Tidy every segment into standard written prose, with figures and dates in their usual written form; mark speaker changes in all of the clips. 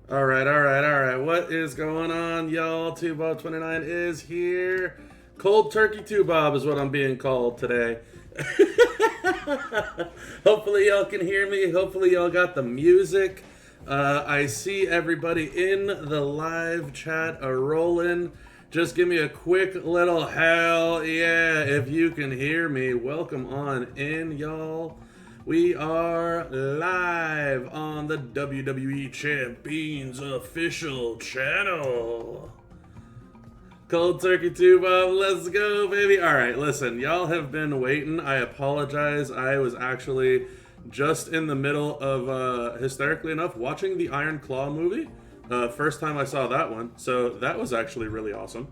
Speaker 1: All right, all right, all right. What is going on, y'all? 2Bob29 is here. Cold Turkey 2Bob is what I'm being called today. Hopefully, y'all can hear me. Hopefully, y'all got the music. I see everybody in the live chat a rolling. Just give me a quick little hell yeah if you can hear me. Welcome on in, y'all. We are live on the WWE Champions official channel. Cold Turkey 2, Bob. Let's go, baby. All right, listen, y'all have been waiting. I apologize. I was actually just in the middle of, hysterically enough, watching the Iron Claw movie. First time I saw that one. So that was actually really awesome.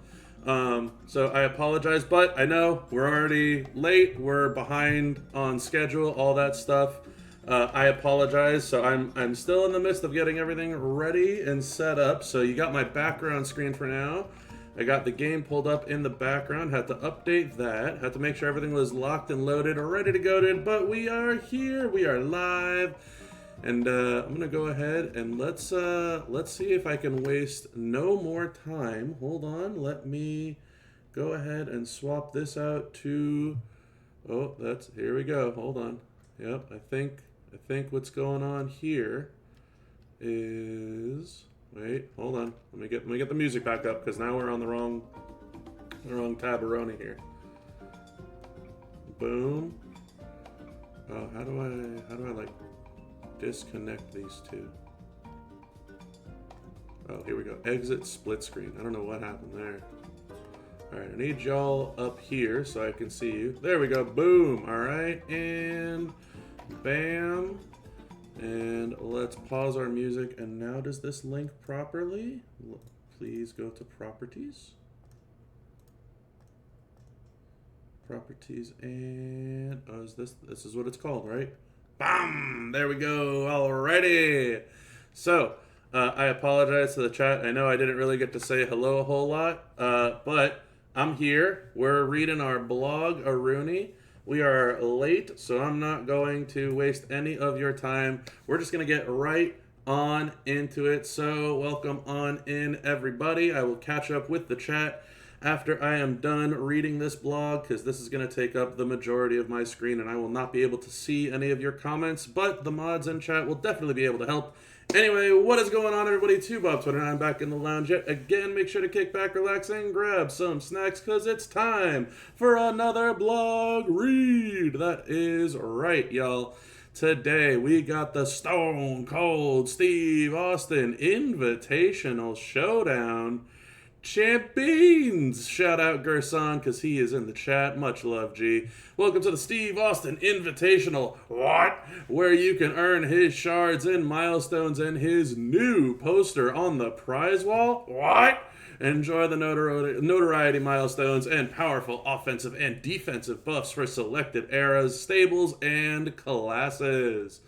Speaker 1: So I apologize, but I know we're already late. We're behind on schedule, all that stuff. I apologize. So I'm still in the midst of getting everything ready and set up. So you got my background screen for now. I got the game pulled up in the background. Had to update that. Had to make sure everything was locked and loaded, ready to go. But we are here. We are live. And I'm gonna go ahead and let's see if I can waste no more time. Hold on, let me go ahead and swap this out to. Oh, that's here we go. Hold on. Yep, I think what's going on here is wait. Hold on. Let me get the music back up because now we're on the wrong tabaroni here. Boom. Oh, how do I like disconnect these two? Oh, here we go. Exit split screen. I don't know what happened there. Alright, I need y'all up here so I can see you. There we go. Boom. Alright, and bam. And let's pause our music. And now does this link properly? Please go to properties. Properties and oh, is this is what it's called, right? Bam! There we go. Alrighty. So, I apologize to the chat. I know I didn't really get to say hello a whole lot, but I'm here. We're reading our blog, Aruni. We are late, so I'm not going to waste any of your time. We're just going to get right on into it. So, welcome on in, everybody. I will catch up with the chat after I am done reading this blog, because this is going to take up the majority of my screen and I will not be able to see any of your comments, but the mods in chat will definitely be able to help. Anyway, what is going on, everybody? 2Bob29 back in the lounge yet again. Make sure to kick back, relax, and grab some snacks, because it's time for another blog read. That is right, y'all. Today, we got the Stone Cold Steve Austin Invitational Showdown Champions! Shout out Gerson, because he is in the chat. Much love, G. Welcome to the Steve Austin Invitational. What? Where you can earn his shards and milestones and his new poster on the prize wall. What? Enjoy the notoriety milestones and powerful offensive and defensive buffs for selected eras, stables, and classes.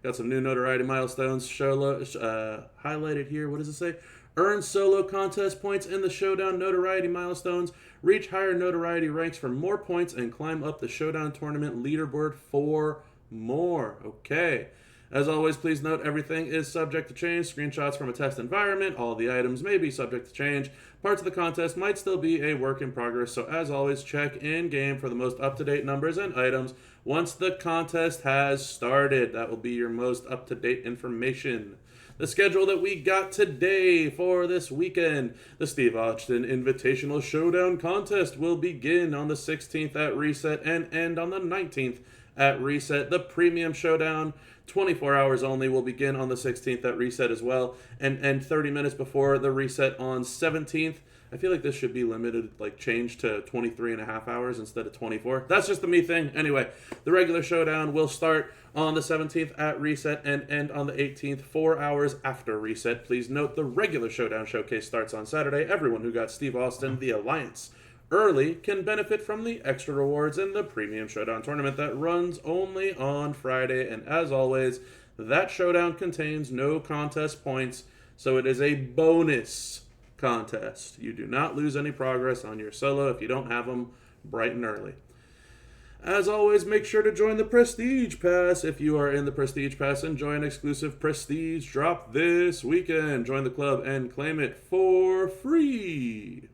Speaker 1: Got some new notoriety milestones highlighted here. What does it say? Earn solo contest points in the Showdown notoriety milestones. Reach higher notoriety ranks for more points and climb up the Showdown tournament leaderboard for more. Okay. As always, please note everything is subject to change. Screenshots from a test environment. All the items may be subject to change. Parts of the contest might still be a work in progress. So as always, check in-game for the most up-to-date numbers and items once the contest has started. That will be your most up-to-date information. The schedule that we got today for this weekend. The Steve Austin Invitational Showdown Contest will begin on the 16th at Reset and end on the 19th at Reset. The Premium Showdown, 24 hours only, will begin on the 16th at Reset as well and end 30 minutes before the Reset on 17th. I feel like this should be limited, like changed to 23 and a half hours instead of 24. That's just the me thing. Anyway, the regular showdown will start on the 17th at Reset and end on the 18th, 4 hours after Reset. Please note the regular showdown showcase starts on Saturday. Everyone who got Steve Austin, the Alliance, early can benefit from the extra rewards in the Premium Showdown tournament that runs only on Friday. And as always, that showdown contains no contest points, so it is a bonus contest. You do not lose any progress on your solo if you don't have them bright and early. As always, make sure to join the Prestige Pass. If you are in the Prestige Pass, enjoy an exclusive Prestige drop this weekend. Join the club and claim it for free.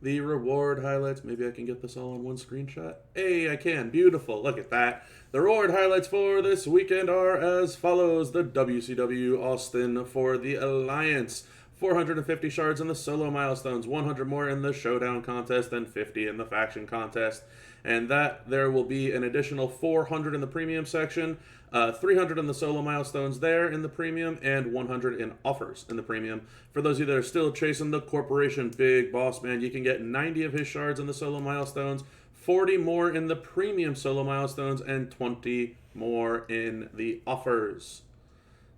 Speaker 1: The reward highlights. Maybe I can get this all in one screenshot. Hey, I can. Beautiful. Look at that. The reward highlights for this weekend are as follows. The WCW Austin for the Alliance. 450 shards in the solo milestones, 100 more in the showdown contest, and 50 in the faction contest. And that there will be an additional 400 in the premium section, 300 in the solo milestones there in the premium, and 100 in offers in the premium. For those of you that are still chasing the corporation big boss man, you can get 90 of his shards in the solo milestones, 40 more in the premium solo milestones, and 20 more in the offers.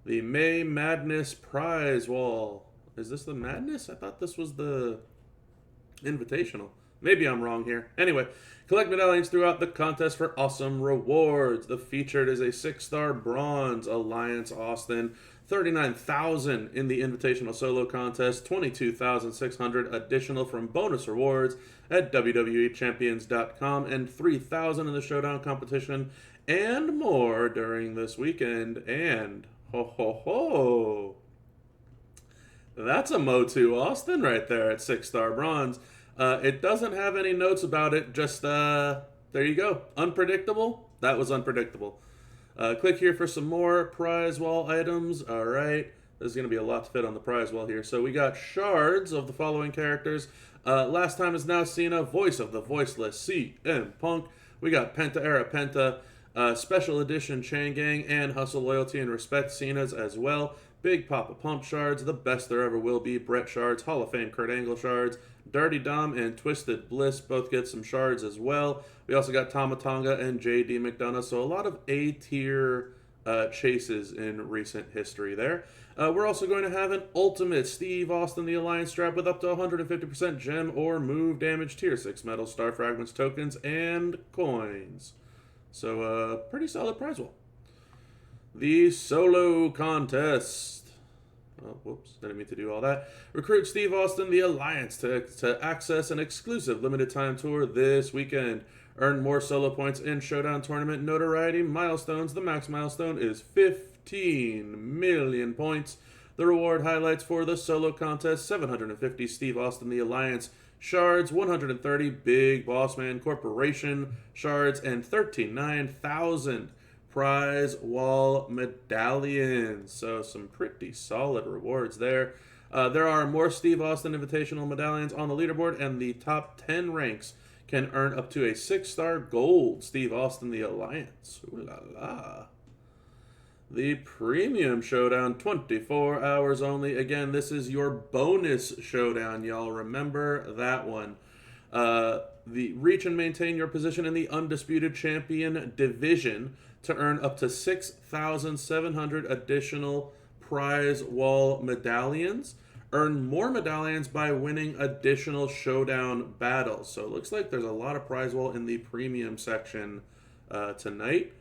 Speaker 1: The May Madness prize wall. Is this the Madness? I thought this was the Invitational. Maybe I'm wrong here. Anyway, collect medallions throughout the contest for awesome rewards. The featured is a 6-star bronze Alliance Austin, 39,000 in the Invitational Solo Contest, 22,600 additional from bonus rewards at WWEChampions.com, and 3,000 in the Showdown competition, and more during this weekend. And ho ho ho! That's a Mo2 Austin right there at 6-star bronze. It doesn't have any notes about it, just, there you go. Unpredictable? That was unpredictable. Click here for some more prize wall items. All right. There's going to be a lot to fit on the prize wall here. So we got shards of the following characters. Last time is now Cena, voice of the voiceless CM Punk. We got Penta Era Penta, special edition Chain Gang, and Hustle, Loyalty, and Respect Cena's as well. Big Papa Pump shards, the best there ever will be, Brett shards, Hall of Fame Kurt Angle shards, Dirty Dom and Twisted Bliss both get some shards as well. We also got Tama Tonga and JD McDonough, so a lot of A-tier chases in recent history there. We're also going to have an Ultimate Steve Austin the Alliance strap with up to 150% gem or move damage, tier 6 metal, star fragments, tokens, and coins. So, pretty solid prize wall. The solo contest. Oh, whoops, didn't mean to do all that. Recruit Steve Austin, the Alliance, to access an exclusive limited time tour this weekend. Earn more solo points in Showdown Tournament notoriety milestones. The max milestone is 15 million points. The reward highlights for the solo contest: 750 Steve Austin, the Alliance shards, 130 Big Boss Man Corporation shards, and 39,000 prize wall medallions. So some pretty solid rewards there. There are more Steve Austin Invitational medallions on the leaderboard, and the top 10 ranks can earn up to a 6-star gold Steve Austin the Alliance. Ooh la la. The Premium Showdown, 24 hours only. Again, this is your bonus showdown, y'all. Remember that one. The reach and maintain your position in the Undisputed Champion division to earn up to 6,700 additional prize wall medallions. Earn more medallions by winning additional showdown battles. So it looks like there's a lot of prize wall in the premium section tonight.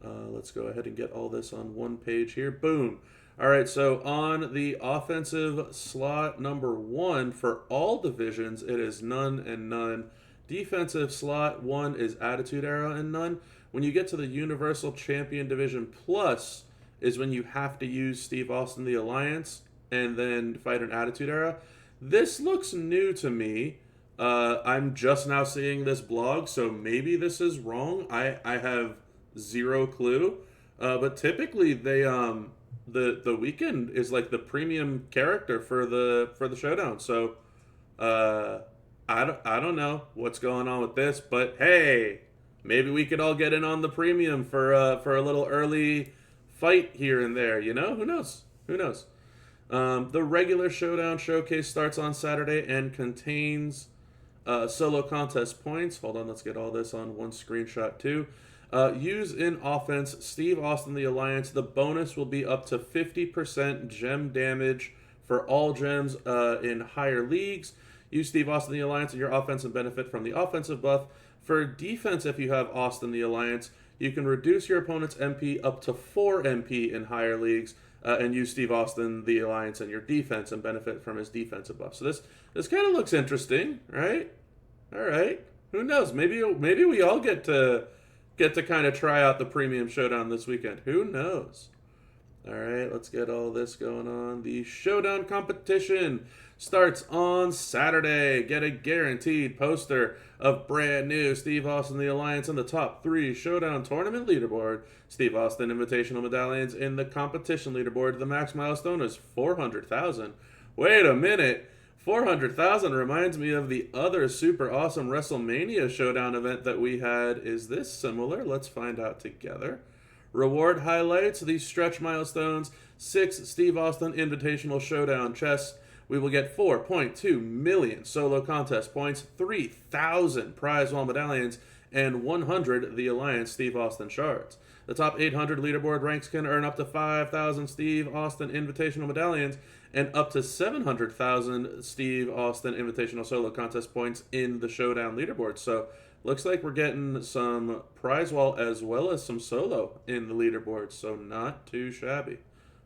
Speaker 1: Let's go ahead and get all this on one page here. Boom. All right, so on the offensive slot number 1 for all divisions, it is none and none. Defensive slot 1 is Attitude Era and none. When you get to the Universal Champion Division Plus is when you have to use Steve Austin the Alliance and then fight an Attitude Era. This looks new to me. I'm just now seeing this blog, so maybe this is wrong. I have zero clue. But typically they the weekend is like the premium character for the showdown. So I don't know what's going on with this, but hey, maybe we could all get in on the premium for a little early fight here and there. You know, who knows? Who knows? The regular showdown showcase starts on Saturday and contains solo contest points. Hold on, let's get all this on one screenshot too. Use in offense Steve Austin the Alliance. The bonus will be up to 50% gem damage for all gems in higher leagues. Use Steve Austin the Alliance in your offense and benefit from the offensive buff. For defense, if you have Austin the Alliance, you can reduce your opponent's MP up to 4 MP in higher leagues and use Steve Austin the Alliance in your defense and benefit from his defensive buff. So this kind of looks interesting, right? All right. Who knows? Maybe we all get to kind of try out the Premium Showdown this weekend. Who knows? All right, let's get all this going on. The Showdown competition starts on Saturday. Get a guaranteed poster of brand new Steve Austin the Alliance in the top 3 Showdown tournament leaderboard. Steve Austin Invitational medallions in the competition leaderboard. The max milestone is 400,000. Wait a minute. 400,000 reminds me of the other super awesome WrestleMania Showdown event that we had. Is this similar? Let's find out together. Reward highlights, these stretch milestones, 6 Steve Austin Invitational Showdown chests. We will get 4.2 million solo contest points, 3,000 prize wall medallions, and 100 the Alliance Steve Austin shards. The top 800 leaderboard ranks can earn up to 5,000 Steve Austin Invitational medallions and up to 700,000 Steve Austin Invitational solo contest points in the Showdown leaderboard. So looks like we're getting some prize wall as well as some solo in the leaderboard, so not too shabby.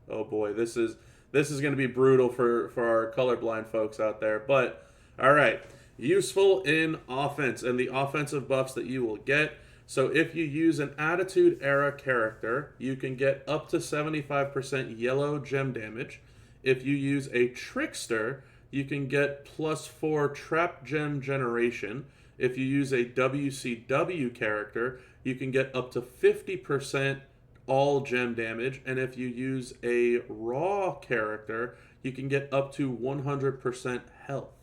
Speaker 1: Oh boy, this is going to be brutal for our colorblind folks out there. But all right, useful in offense and the offensive buffs that you will get. So if you use an Attitude Era character, you can get up to 75% yellow gem damage. If you use a Trickster, you can get +4 trap gem generation. If you use a WCW character, you can get up to 50% all gem damage. And if you use a Raw character, you can get up to 100% health.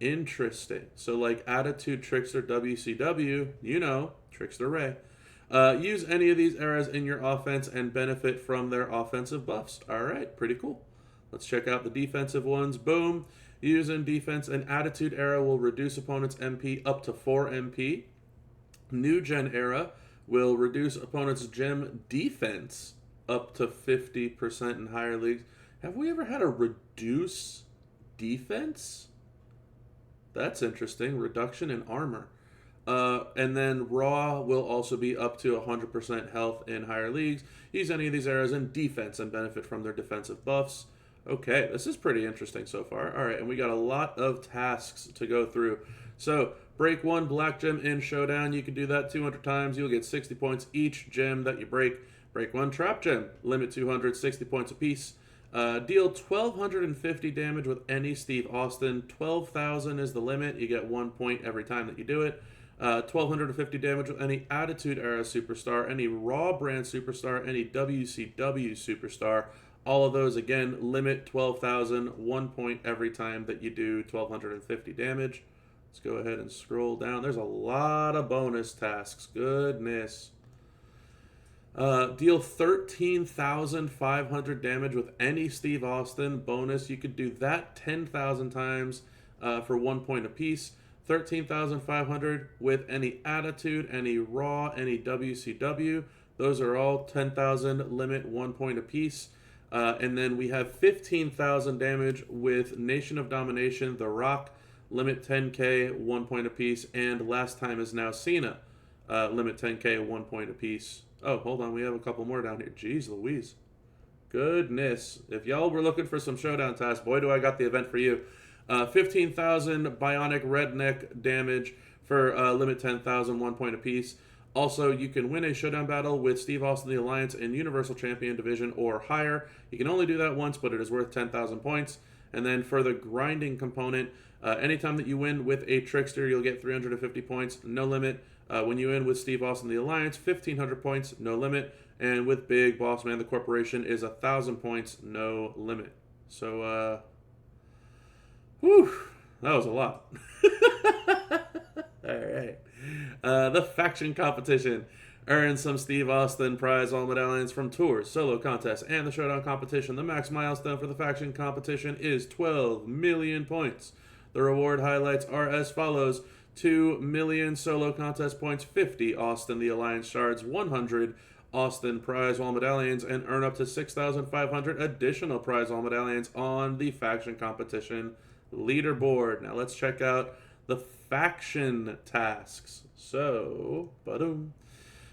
Speaker 1: Interesting. So like Attitude, Trickster, WCW, you know, Trickster Ray. Use any of these eras in your offense and benefit from their offensive buffs. All right, pretty cool. Let's check out the defensive ones. Boom. Using defense, an Attitude Era will reduce opponents' MP up to 4 MP. New Gen Era will reduce opponents' gem defense up to 50% in higher leagues. Have we ever had a reduce defense? That's interesting. Reduction in armor. And then Raw will also be up to 100% health in higher leagues. Use any of these eras in defense and benefit from their defensive buffs. Okay, this is pretty interesting so far. All right, and we got a lot of tasks to go through. So, break 1 black gem in Showdown. You can do that 200 times. You'll get 60 points each gem that you break. Break 1 trap gem. Limit 200, 60 points apiece. Deal 1,250 damage with any Steve Austin. 12,000 is the limit. You get 1 point every time that you do it. 1,250 damage with any Attitude Era superstar, any Raw brand superstar, any WCW superstar. All of those, again, limit 12,000, 1 point every time that you do 1,250 damage. Let's go ahead and scroll down. There's a lot of bonus tasks. Goodness. Deal 13,500 damage with any Steve Austin bonus. You could do that 10,000 times for 1 point apiece. 13,500 with any Attitude, any Raw, any WCW. Those are all 10,000, limit 1 point apiece. And then we have 15,000 damage with Nation of Domination, The Rock, limit 10k, 1 point apiece, and Last Time Is Now Cena, limit 10k, 1 point apiece. Oh, hold on, we have a couple more down here. Jeez Louise. Goodness. If y'all were looking for some Showdown tasks, boy, do I got the event for you. 15,000 Bionic Redneck damage for limit 10,000, 1 point apiece. Also, you can win a Showdown battle with Steve Austin the Alliance in Universal Champion Division or higher. You can only do that once, but it is worth 10,000 points. And then for the grinding component, anytime that you win with a Trickster, you'll get 350 points, no limit. When you win with Steve Austin the Alliance, 1,500 points, no limit. And with Big Boss Man the Corporation is 1,000 points, no limit. So, whew, that was a lot. All right. The faction competition. Earn some Steve Austin prize all medallions from tours, solo contests, and the Showdown competition. The max milestone for the faction competition is 12 million points. The reward highlights are as follows: 2 million solo contest points, 50 Austin the Alliance shards, 100 Austin prize wall medallions, and earn up to 6,500 additional prize wall medallions on the faction competition leaderboard. Now let's check out the faction tasks. So,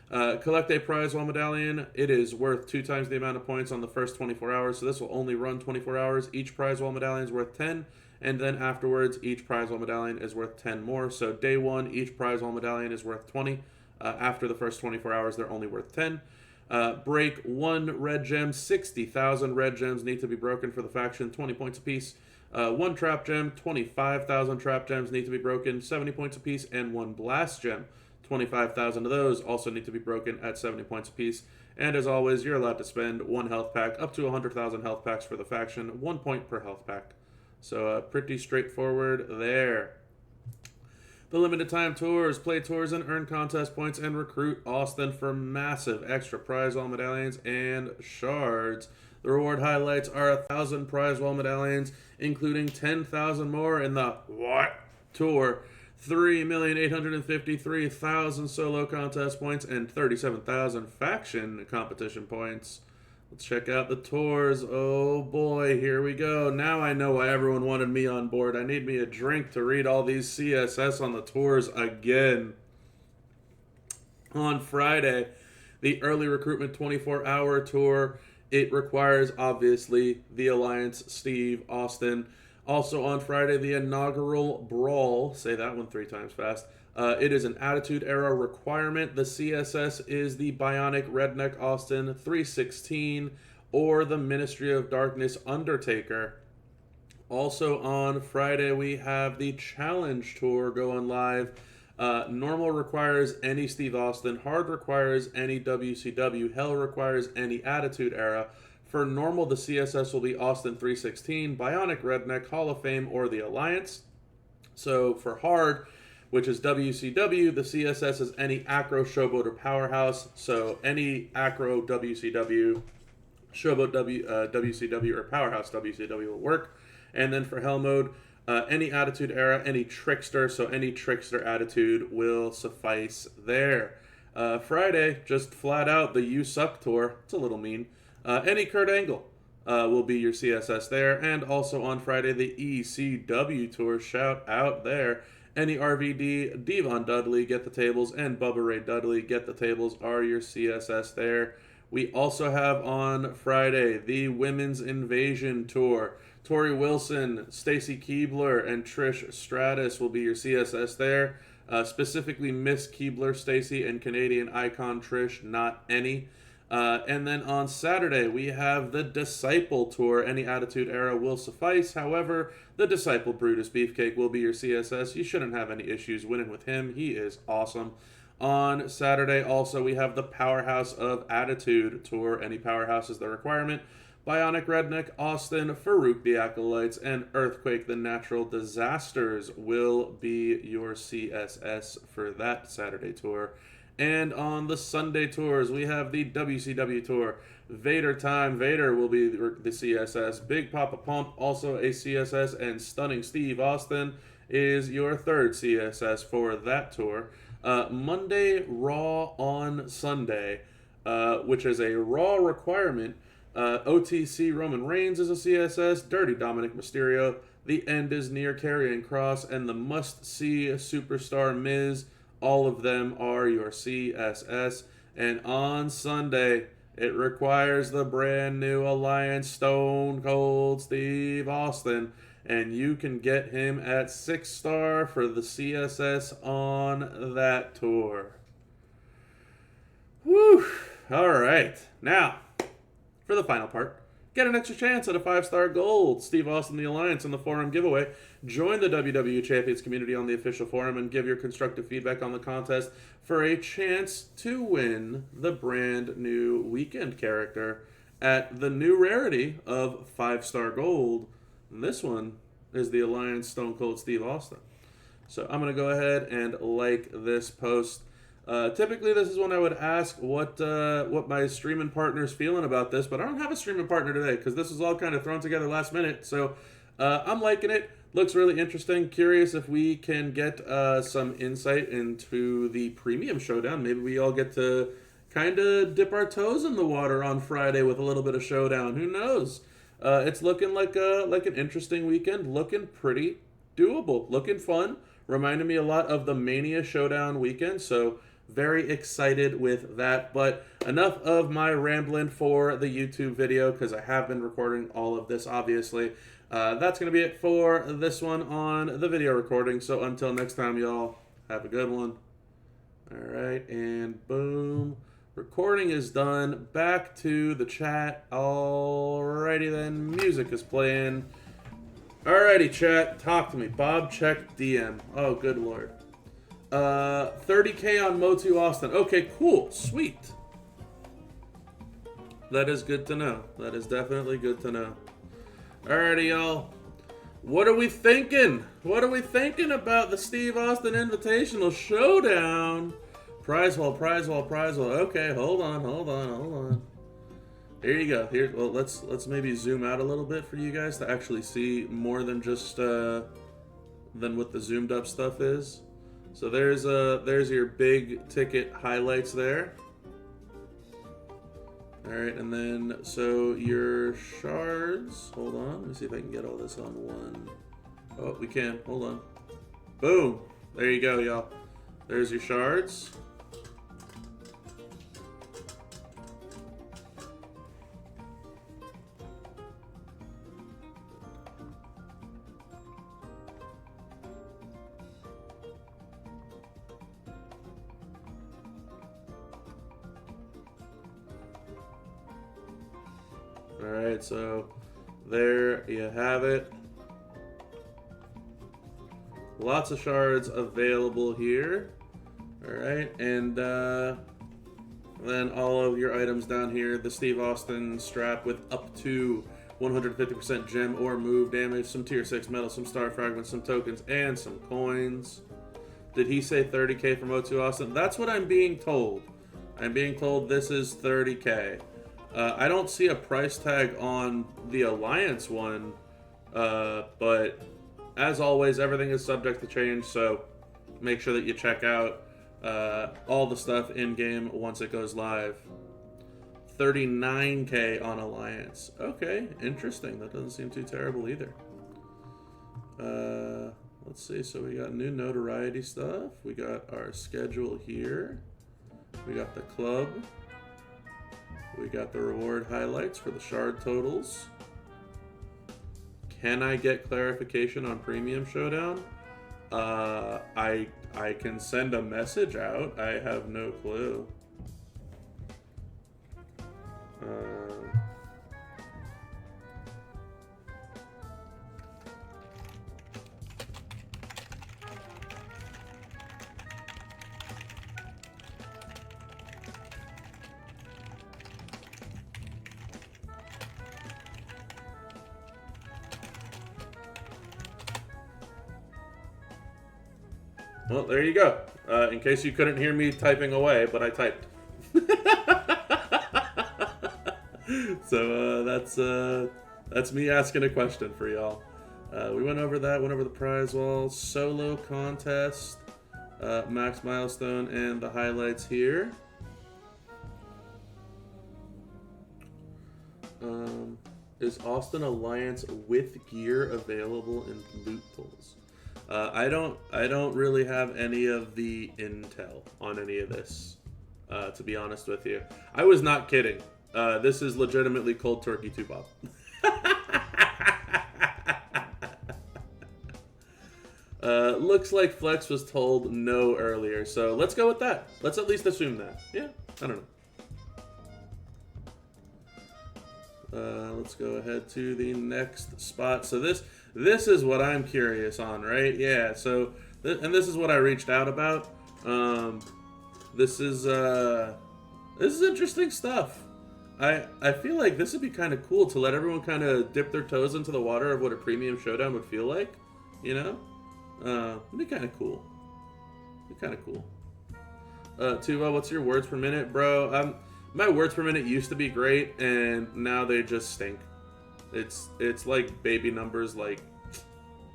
Speaker 1: collect a prize wall medallion. It is worth 2 times the amount of points on the first 24 hours, so this will only run 24 hours. Each prize wall medallion is worth 10, And then afterwards, each prize wall medallion is worth 10 more. So day 1, each prize wall medallion is worth 20. After the first 24 hours, they're only worth 10. Break 1 red gem. 60,000 red gems need to be broken for the faction, 20 points apiece. 1 trap gem. 25,000 trap gems need to be broken, 70 points apiece. And 1 blast gem. 25,000 of those also need to be broken at 70 points apiece. And as always, you're allowed to spend 1 health pack, up to 100,000 health packs for the faction, 1 point per health pack. So pretty straightforward there. The limited time tours, play tours and earn contest points and recruit Austin for massive extra prize wall medallions and shards. The reward highlights are 1,000 prize wall medallions, including 10,000 more in the What Tour, 3,853,000 solo contest points, and 37,000 faction competition points. Let's check out the tours. Oh boy, here we go. Now I know why everyone wanted me on board. I need me a drink to read all these CSS on the tours again. On Friday, the early recruitment 24-hour tour. It requires, obviously, the Alliance, Steve, Austin. Also on Friday, the inaugural Brawl. Say that one 3 times fast. It is an Attitude Era requirement. The CSS is the Bionic Redneck Austin 316 or the Ministry of Darkness Undertaker. Also on Friday, we have the Challenge Tour going live. Normal requires any Steve Austin. Hard requires any WCW. Hell requires any Attitude Era. For normal, the CSS will be Austin 316, Bionic Redneck, Hall of Fame, or the Alliance. So for hard, which is WCW, the CSS is any Acro, Showboat, or Powerhouse. So any Acro, WCW, Showboat, WCW, or Powerhouse WCW will work. And then for Hell mode, any Attitude Era, any Trickster, so any Trickster Attitude will suffice there. Friday, just flat out the You Suck Tour. It's a little mean. Any Kurt Angle will be your CSS there. And also on Friday, the ECW Tour. Shout out there. Any RVD, Devon Dudley, Get the Tables, and Bubba Ray Dudley, Get the Tables are your CSS there. We also have on Friday the Women's Invasion Tour. Tori Wilson, Stacy Keebler, and Trish Stratus will be your CSS there. Specifically Miss Keebler, Stacy, and Canadian Icon Trish, not any. And then on Saturday, we have the Disciple Tour. Any Attitude Era will suffice. However, the Disciple Brutus Beefcake will be your CSS. You shouldn't have any issues winning with him. He is awesome. On Saturday, also, we have the Powerhouse of Attitude Tour. Any Powerhouse is the requirement. Bionic Redneck, Austin, Farouk the Acolytes, and Earthquake the Natural Disasters will be your CSS for that Saturday tour. And on the Sunday tours, we have the WCW Tour. Vader Time, Vader will be the CSS. Big Papa Pump, also a CSS. And Stunning Steve Austin is your third CSS for that tour. Monday, Raw on Sunday, which is a Raw requirement. OTC Roman Reigns is a CSS. Dirty Dominic Mysterio. The End is Near, Karrion Kross. And the must-see Superstar Miz. All of them are your CSS. And on Sunday, it requires the brand new Alliance Stone Cold Steve Austin. And you can get him at 6-star for the CSS on that tour. Whew. All right. Now, for the final part, get an extra chance at a 5-star gold Steve Austin the Alliance in the forum giveaway. Join the WWE Champions community on the official forum and give your constructive feedback on the contest for a chance to win the brand new weekend character at the new rarity of 5-star gold. And this one is the Alliance Stone Cold Steve Austin. So I'm going to go ahead and like this post. Typically, this is when I would ask what my streaming partner's feeling about this, but I don't have a streaming partner today because this is all kind of thrown together last minute. So I'm liking it. Looks really interesting. Curious if we can get some insight into the Premium Showdown. Maybe we all get to kind of dip our toes in the water on Friday with a little bit of Showdown. Who knows? It's looking like an interesting weekend. Looking pretty doable. Looking fun. Reminded me a lot of the Mania Showdown weekend. So very excited with that. But enough of my rambling for the YouTube video, because I have been recording all of this, obviously. That's going to be it for this one on the video recording. So until next time, y'all, have a good one. All right, and boom. Recording is done. Back to the chat. Alrighty then, music is playing. Alrighty, chat, talk to me. Bob check DM. Oh, good lord. 30K on Motu Austin. Okay, cool, sweet. That is good to know. That is definitely good to know. Alrighty, y'all. What are we thinking? What are we thinking about the Steve Austin Invitational Showdown? Prize wall, prize wall, prize wall. Okay, hold on. Here you go. Here, well, let's maybe zoom out a little bit for you guys to actually see more than just than what the zoomed up stuff is. So there's your big ticket highlights there. All right, and then so your shards. Hold on, let me see if I can get all this on one. Oh, we can. Hold on. Boom. There you go, y'all. There's your shards. Alright, so there you have it. Lots of shards available here. Alright, and then all of your items down here. The Steve Austin strap with up to 150% gem or move damage, some tier 6 metal, some star fragments, some tokens, and some coins. Did he say 30K from O2 Austin? That's what I'm being told. I'm being told this is 30K. I don't see a price tag on the Alliance one, but as always, everything is subject to change, so make sure that you check out all the stuff in-game once it goes live. 39K on Alliance. Okay, interesting. That doesn't seem too terrible either. Let's see. So we got new notoriety stuff. We got our schedule here. We got the club. We got the reward highlights for the shard totals. Can I get clarification on Premium Showdown? I can send a message out. I have no clue. Well, there you go. In case you couldn't hear me typing away, but I typed. So that's me asking a question for y'all. We went over that, went over the prize wall, solo contest, max milestone, and the highlights here. Is Austin Alliance with gear available in loot pools? I don't really have any of the intel on any of this, to be honest with you. I was not kidding. This is legitimately cold turkey to Bob. Looks like Flex was told no earlier, so let's go with that. Let's at least assume that. Yeah, I don't know. Let's go ahead to the next spot. So this is what I'm curious on, right? Yeah, so, and this is what I reached out about. This is interesting stuff. I feel like this would be kind of cool to let everyone kind of dip their toes into the water of what a premium showdown would feel like, you know? It'd be kind of cool. Tuba, what's your words per minute? Bro, my words per minute used to be great, and now they just stink. It's like baby numbers, like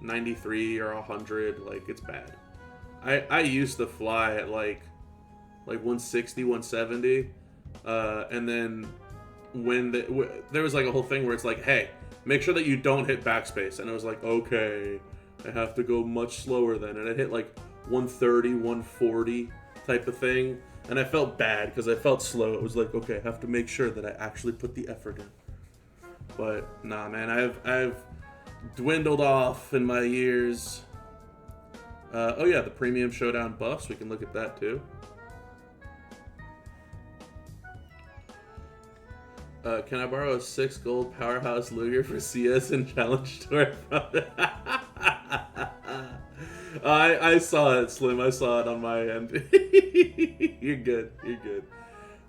Speaker 1: 93 or 100, like it's bad. I used to fly at like 160, 170, and then when there was like a whole thing where it's like, hey, make sure that you don't hit backspace, and I was like, okay, I have to go much slower then, and I hit like 130, 140. type of thing. And I felt bad because I felt slow. It was like, okay, I have to make sure that I actually put the effort in. But nah, man, I've dwindled off in my years. Oh yeah, the Premium Showdown buffs. We can look at that too. Can I borrow a 6 gold Powerhouse Luger for CS and Challenge Tour? I saw it, Slim. I saw it on my end. You're good. You're good.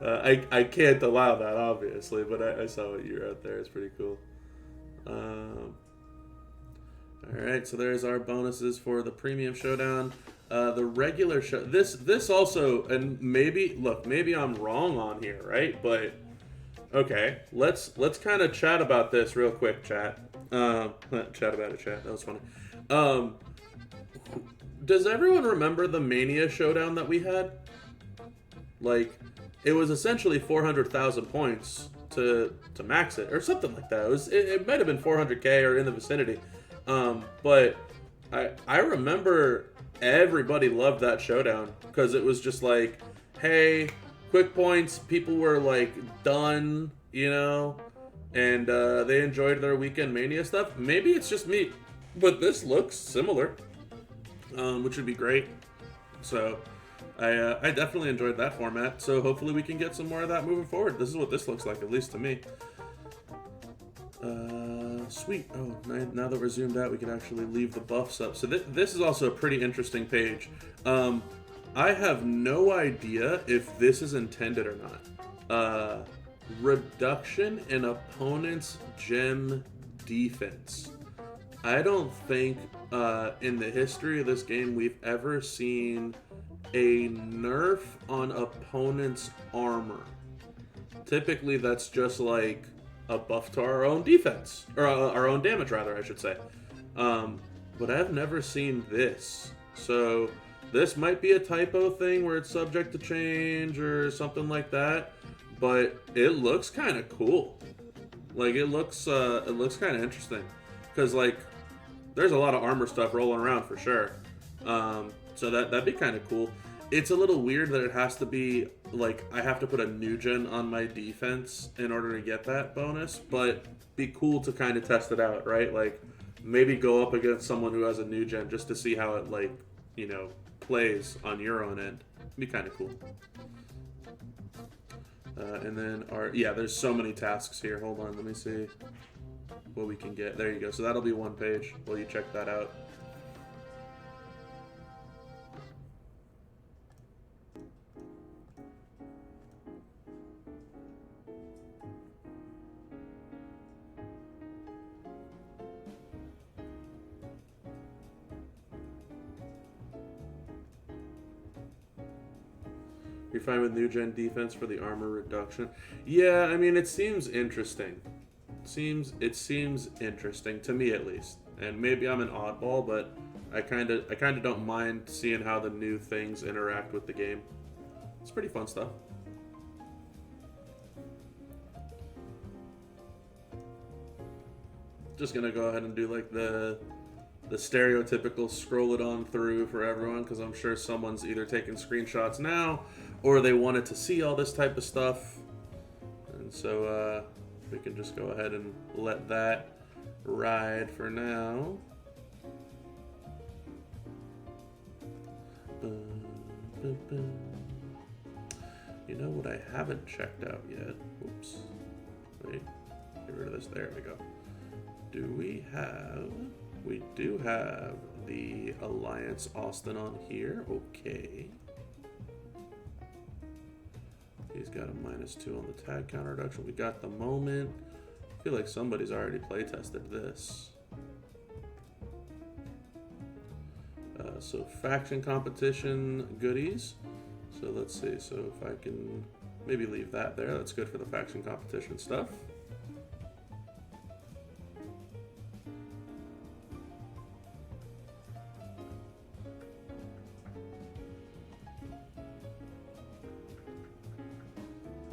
Speaker 1: I can't allow that, obviously, but I saw what you were out there. It's pretty cool. Alright, so there's our bonuses for the Premium Showdown. The regular show... This also... And maybe... Look, maybe I'm wrong on here, right? But... Okay, let's kind of chat about this real quick, chat. Chat about it, chat. That was funny. Does everyone remember the Mania Showdown that we had? Like, it was essentially 400,000 points to max it, or something like that. It might have been 400k or in the vicinity. But I remember everybody loved that showdown because it was just like, hey, quick points. People were like done, you know, and they enjoyed their weekend Mania stuff. Maybe it's just me, but this looks similar, which would be great. So I definitely enjoyed that format. So hopefully we can get some more of that moving forward. This is what this looks like, at least to me. Sweet. Oh, now that we're zoomed out, we can actually leave the buffs up. So this is also a pretty interesting page. I have no idea if this is intended or not. Reduction in opponent's gem defense. I don't think in the history of this game we've ever seen a nerf on opponent's armor. Typically that's just like a buff to our own defense, or our own damage rather, I should say. But I've never seen this. So this might be a typo thing where it's subject to change or something like that, but it looks kind of cool. Like it looks kind of interesting because like there's a lot of armor stuff rolling around for sure. So that'd be kind of cool. It's a little weird that it has to be like I have to put a new gen on my defense in order to get that bonus, but be cool to kind of test it out, right? Like maybe go up against someone who has a new gen just to see how it like, you know, plays on your own end. It'd be kind of cool. And then there's so many tasks here. Hold on, let me see what we can get. There you go. So that'll be one page while you check that out. You're fine with new gen defense for the armor reduction? Yeah, I mean it seems interesting. It seems interesting to me at least. And maybe I'm an oddball, but I kind of don't mind seeing how the new things interact with the game. It's pretty fun stuff. Just gonna go ahead and do like the stereotypical scroll it on through for everyone, because I'm sure someone's either taking screenshots now or they wanted to see all this type of stuff. And so we can just go ahead and let that ride for now. You know what I haven't checked out yet? Oops. Wait. Get rid of this. There we go. We do have the Alliance Austin on here. Okay. He's got a -2 on the tag counter reduction. We got the moment. I feel like somebody's already playtested this. So faction competition goodies. So let's see. So if I can maybe leave that there. That's good for the faction competition stuff.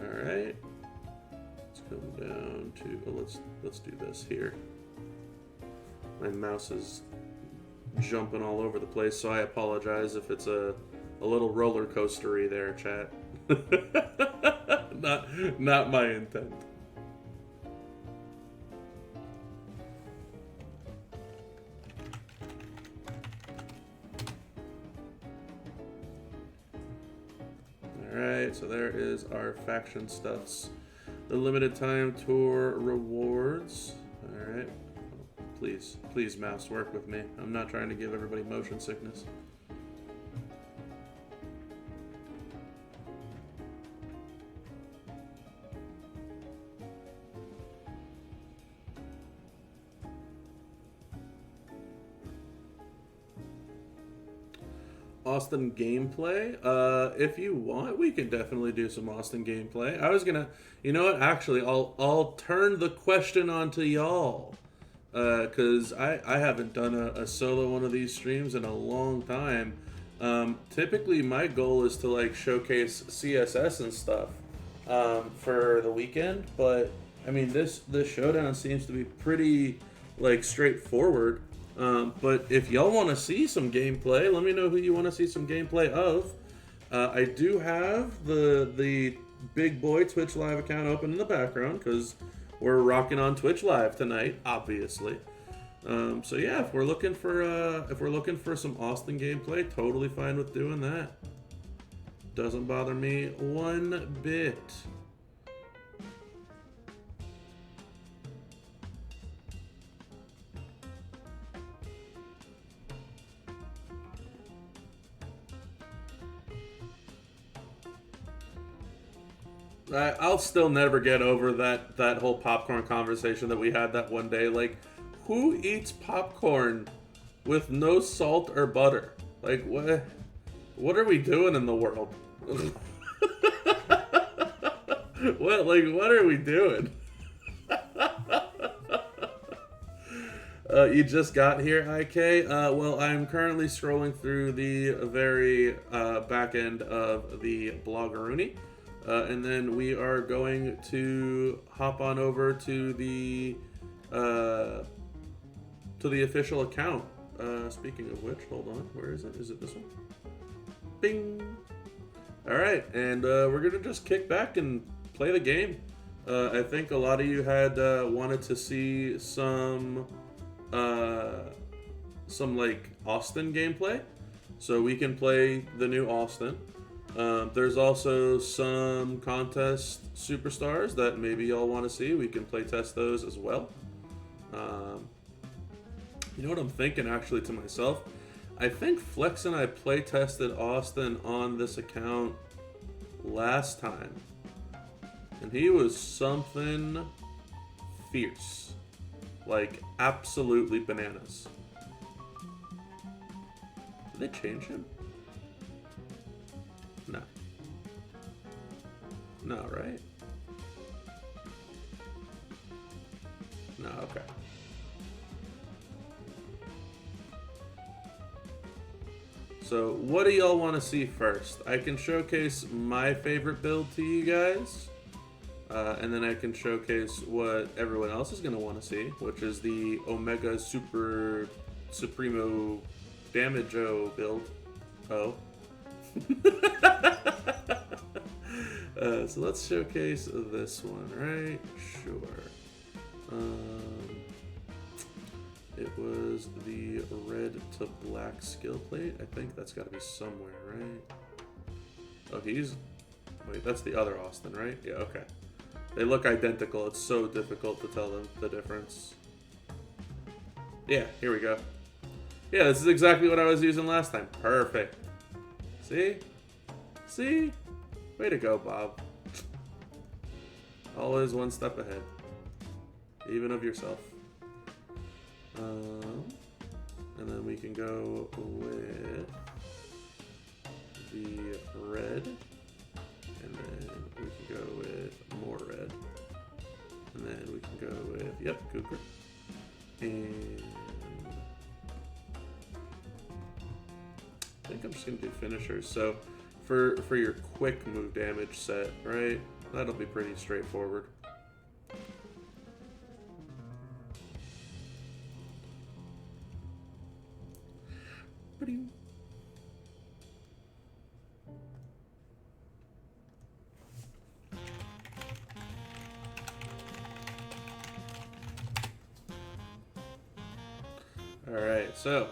Speaker 1: Alright, let's come down to, let's do this here. My mouse is jumping all over the place, so I apologize if it's a a little roller coastery there, chat. Not my intent. Alright, so there is our faction stuffs. The limited time tour rewards. Alright. Please, mouse, work with me. I'm not trying to give everybody motion sickness. Austin gameplay. If you want, we can definitely do some Austin gameplay. I was gonna, you know what? Actually, I'll turn the question on to y'all, because I haven't done a solo one of these streams in a long time. Typically, my goal is to like showcase CSS and stuff for the weekend, but I mean this showdown seems to be pretty like straightforward. But if y'all want to see some gameplay, let me know who you want to see some gameplay of. I do have the big boy Twitch Live account open in the background because we're rocking on Twitch Live tonight, obviously. So yeah, if we're looking for some Austin gameplay, totally fine with doing that. Doesn't bother me one bit. I'll still never get over that whole popcorn conversation that we had that one day. Like, who eats popcorn with no salt or butter? Like, what are we doing in the world? What are we doing? You just got here, IK? Well, I'm currently scrolling through the very back end of the Bloggeroonie. And then we are going to hop on over to the official account. Speaking of which, hold on, where is it? Is it this one? Bing! Alright, and we're going to just kick back and play the game. I think a lot of you had wanted to see some like Austin gameplay. So we can play the new Austin. There's also some contest superstars that maybe y'all want to see. We can play test those as well. You know what I'm thinking actually to myself? I think Flex and I play tested Austin on this account last time. And he was something fierce. Like, absolutely bananas. Did they change him? No. No, right? No, okay. So, what do y'all want to see first? I can showcase my favorite build to you guys. And then I can showcase what everyone else is going to want to see, which is the Omega Super Supremo Damage-O build. Oh. So let's showcase this one, right? Sure. It was the red to black skill plate. I think that's got to be somewhere, right? Oh, wait, that's the other Austin, right? Yeah, okay. They look identical. It's so difficult to tell them the difference. Yeah, here we go. Yeah, this is exactly what I was using last time. Perfect. See? See? Way to go, Bob. Always one step ahead. Even of yourself. And then we can go with the red. And then we can go with more red. And then we can go with, yep, Cooper. And I think I'm just going to do finishers. So for your quick move damage set, right? That'll be pretty straightforward. Alright, so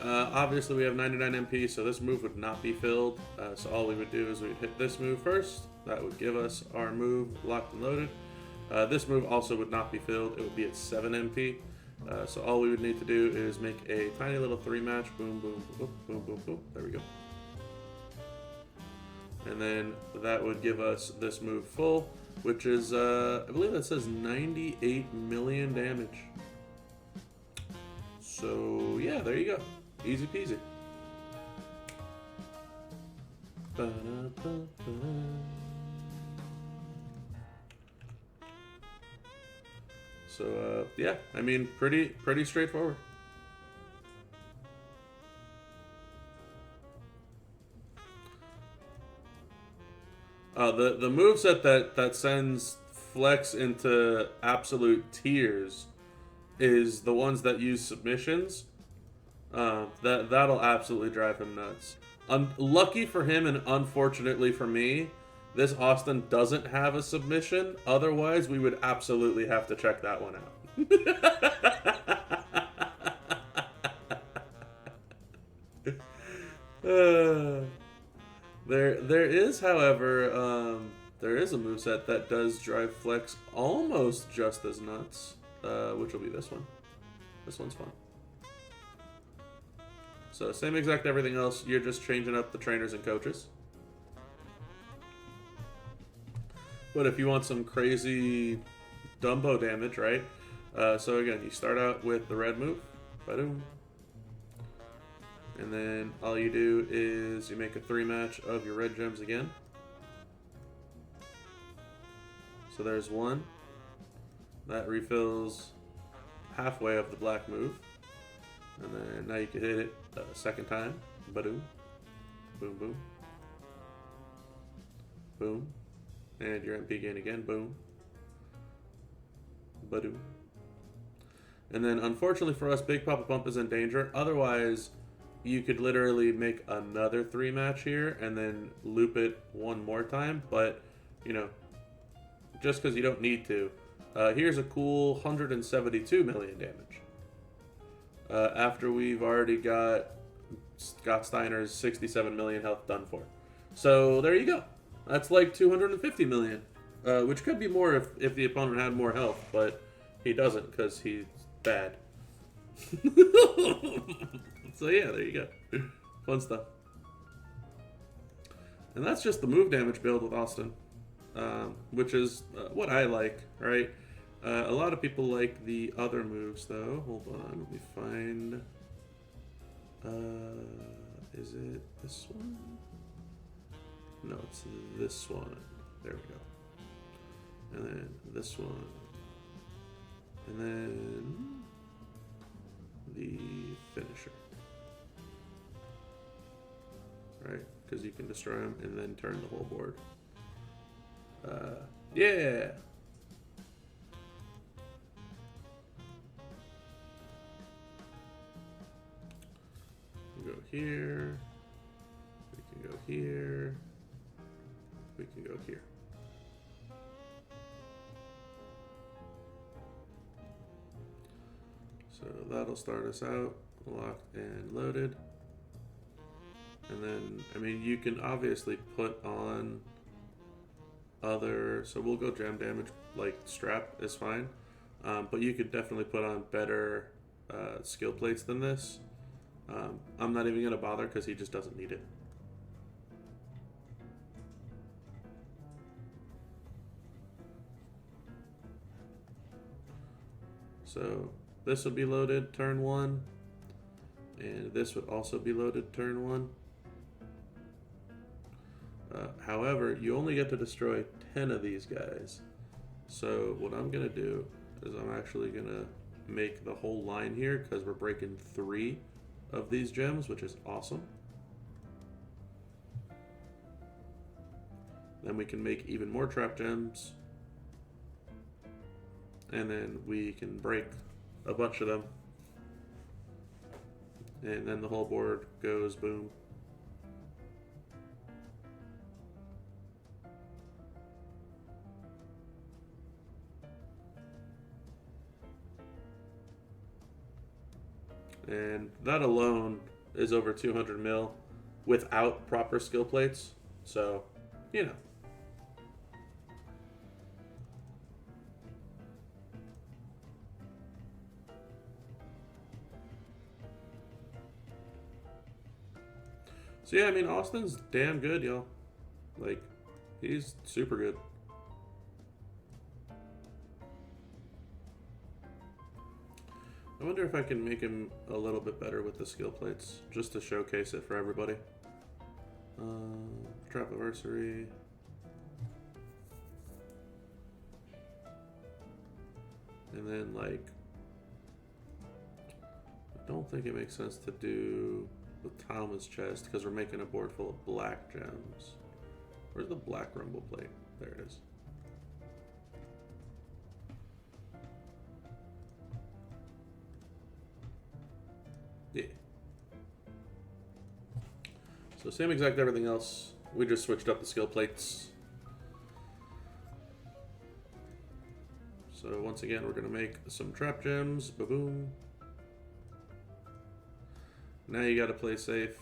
Speaker 1: obviously we have 99 MP, so this move would not be filled. So all we would do is we'd hit this move first. That would give us our move locked and loaded. This move also would not be filled. It would be at 7 MP. So all we would need to do is make a tiny little 3-match. Boom, boom, boom, boom, boom, boom. There we go. And then that would give us this move full, which is, I believe that says 98 million damage. So, yeah, there you go. Easy peasy. So, yeah, I mean, pretty straightforward. The moveset that sends Flex into absolute tears is the ones that use submissions. That'll absolutely drive him nuts. Lucky for him and unfortunately for me, this Austin doesn't have a submission. Otherwise, we would absolutely have to check that one out. There is, however, there is a moveset that does drive Flex almost just as nuts, which will be this one. This one's fun. So same exact everything else, you're just changing up the trainers and coaches. But if you want some crazy Dumbo damage, right? So again, you start out with the red move, ba-doom. And then all you do is you make a 3-match of your red gems again. So there's one. That refills halfway of the black move. And then now you can hit it a second time. Ba-doom. Boom, boom. Boom. And your MP gain again. Boom. Ba-doom. And then unfortunately for us, Big Papa Pump is in danger. Otherwise, you could literally make another 3-match here and then loop it one more time. But, you know, just because you don't need to. Here's a cool 172 million damage. After we've already got Scott Steiner's 67 million health done for. So there you go. That's like 250 million. Which could be more if the opponent had more health, but he doesn't because he's bad. So yeah, there you go. Fun stuff. And that's just the move damage build with Austin. Which is what I like, right? A lot of people like the other moves, though. Hold on, let me find... is it this one? No, it's this one. There we go. And then this one. And then... the finisher. Right? Because you can destroy them and then turn the whole board. Yeah! We go here. We can go here. We can go here. So that'll start us out, locked and loaded. And then, I mean, you can obviously put on other, so we'll go gem damage, like strap is fine. But you could definitely put on better skill plates than this. I'm not even going to bother because he just doesn't need it. So this would be loaded turn 1. And this would also be loaded turn 1. However, you only get to destroy 10 of these guys. So what I'm going to do is I'm actually going to make the whole line here because we're breaking 3 of these gems, which is awesome. Then we can make even more trap gems. And then we can break a bunch of them. And then the whole board goes boom. And that alone is over 200 mil without proper skill plates. So, you know. So yeah, I mean, Austin's damn good, y'all. Like, he's super good. I wonder if I can make him a little bit better with the skill plates, just to showcase it for everybody. Trapiversary. And then, like, I don't think it makes sense to do the Thomas chest because we're making a board full of black gems. Where's the black rumble plate? There it is. Yeah. So same exact everything else. We just switched up the skill plates. So once again, we're gonna make some trap gems. Ba-boom. Now you gotta play safe.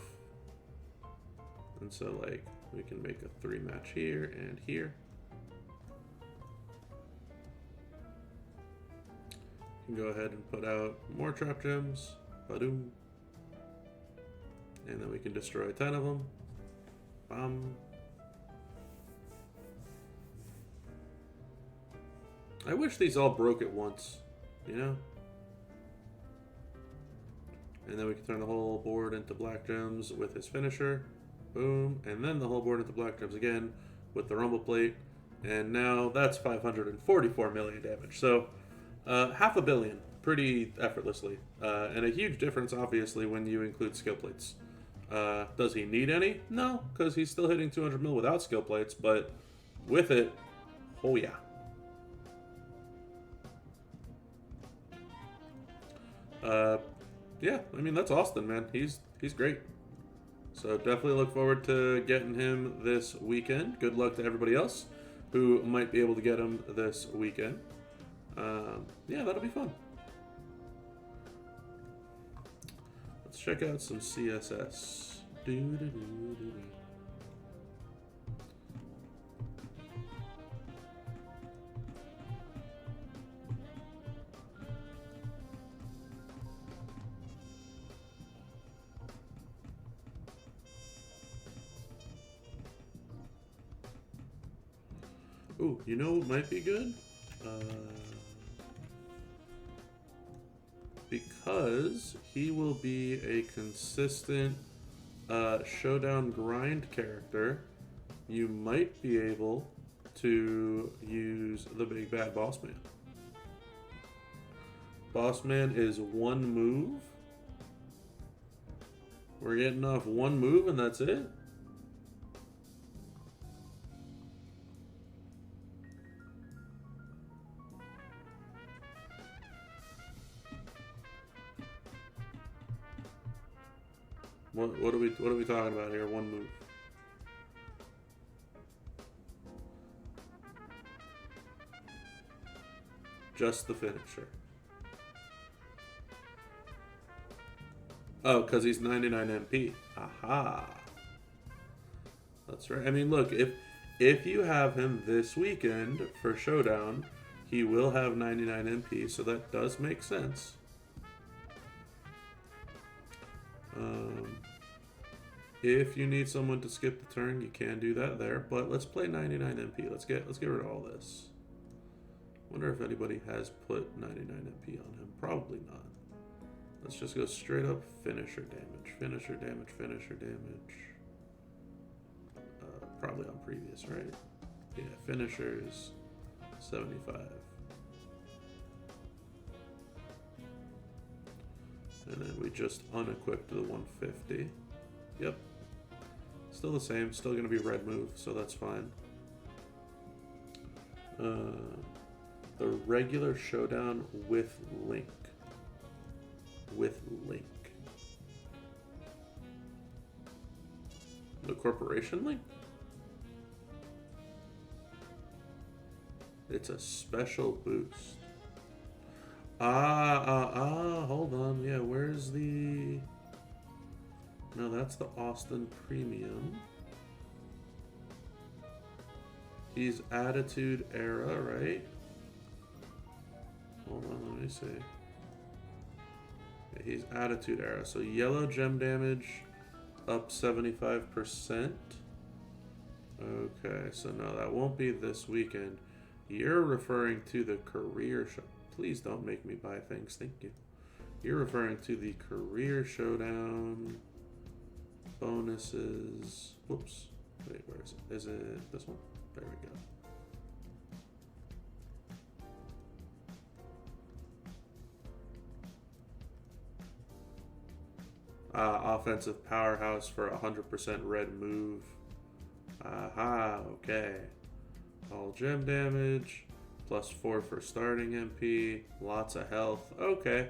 Speaker 1: And so like, we can make a 3 match here and here. You can go ahead and put out more trap gems. Ba-doom. And then we can destroy 10 of them. Bam. I wish these all broke at once, you know? And then we can turn the whole board into black gems with his finisher. Boom. And then the whole board into black gems again with the rumble plate. And now that's 544 million damage. So, $500 million pretty effortlessly. And a huge difference, obviously, when you include skill plates. Does he need any? No, because he's still hitting 200 mil without skill plates. But with it, oh yeah. Yeah, I mean, that's Austin, man. He's great. So definitely look forward to getting him this weekend. Good luck to everybody else who might be able to get him this weekend. Yeah, that'll be fun. Let's check out some CSS. Ooh, you know what might be good? Because he will be a consistent showdown grind character, you might be able to use the big bad boss man. Boss man is 1 move. We're getting off 1 move and that's it. What are we talking about here? 1 move. Just the finisher. Oh, because he's 99 MP. Aha. That's right. I mean, look, if you have him this weekend for Showdown, he will have 99 MP, so that does make sense. If you need someone to skip the turn, you can do that there. But let's play 99 MP. Let's get rid of all this. Wonder if anybody has put 99 MP on him. Probably not. Let's just go straight up finisher damage. Finisher damage. Finisher damage. Probably on previous, right? Yeah, finishers 75. And then we just unequipped the 150. Yep. Still the same. Still going to be red move, so that's fine. The regular showdown with Link. With Link. The corporation Link? It's a special boost. Hold on. Yeah, where's the that's the Austin Premium. He's Attitude Era, right? Hold on, let me see. Yeah, he's Attitude Era. So yellow gem damage up 75%. Okay, so no, that won't be this weekend. You're referring to the career show. Please don't make me buy things. Thank you. You're referring to the career showdown bonuses. Whoops. Wait, where is it? Is it this one? There we go. Offensive powerhouse for 100% red move. Aha, okay. All gem damage, +4 for starting MP, lots of health. Okay.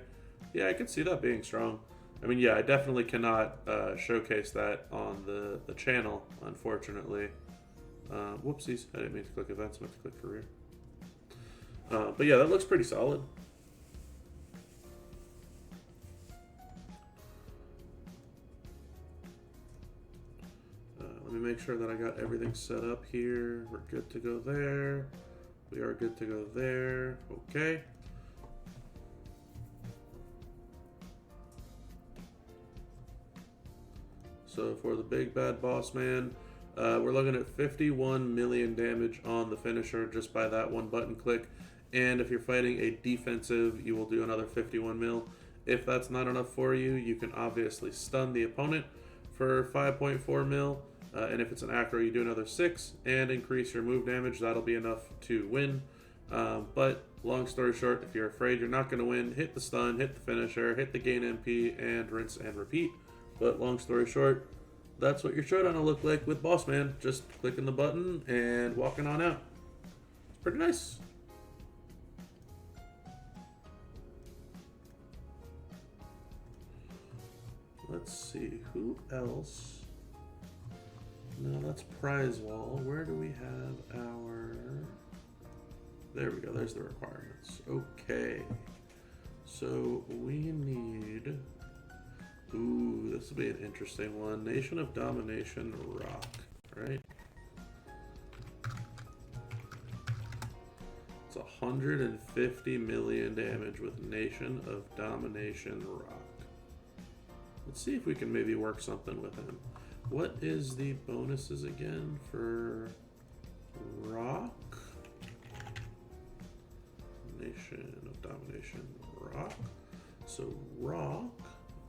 Speaker 1: Yeah, I could see that being strong. I mean, yeah, I definitely cannot showcase that on the channel, unfortunately. Whoopsies, I didn't mean to click events, I meant to click career. But yeah, that looks pretty solid. Let me make sure that I got everything set up here. We're good to go there. We are good to go there. Okay. So for the big bad boss man, we're looking at 51 million damage on the finisher just by that one button click. And if you're fighting a defensive, you will do another 51 mil. If that's not enough for you, you can obviously stun the opponent for 5.4 mil. And if it's an acro, you do another 6 and increase your move damage. That'll be enough to win. But long story short, if you're afraid you're not going to win, hit the stun, hit the finisher, hit the gain MP, and rinse and repeat. But long story short, that's what your showdown will look like with Boss Man. Just clicking the button and walking on out. It's pretty nice. Let's see, who else? No, that's prize wall. Where do we have our... There we go, there's the requirements. Okay. So we need... Ooh, this will be an interesting one. Nation of Domination Rock, right? It's 150 million damage with Nation of Domination Rock. Let's see if we can maybe work something with him. What is the bonuses again for Rock? Nation of Domination Rock. So Rock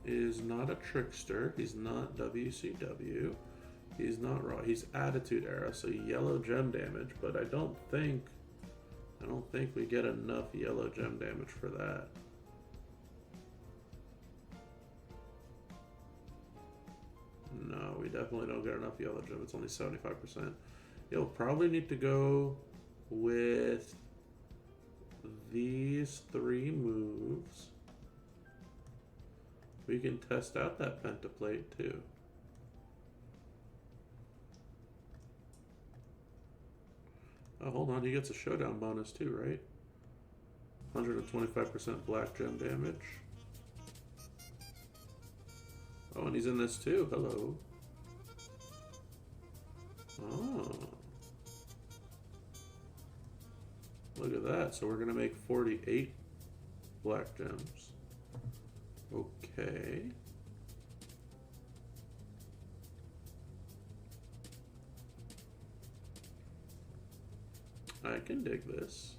Speaker 1: is not a trickster. He's not WCW. He's not raw. He's Attitude Era, so yellow gem damage. But I don't think we get enough yellow gem damage for that. No, we definitely don't get enough yellow gem. It's only 75%. You'll probably need to go with these 3 moves. We can test out that pentaplate too. Oh, hold on, he gets a showdown bonus too, right? 125% black gem damage. Oh, and he's in this too. Hello. Oh. Look at that. So we're going to make 48 black gems. Okay. I can dig this.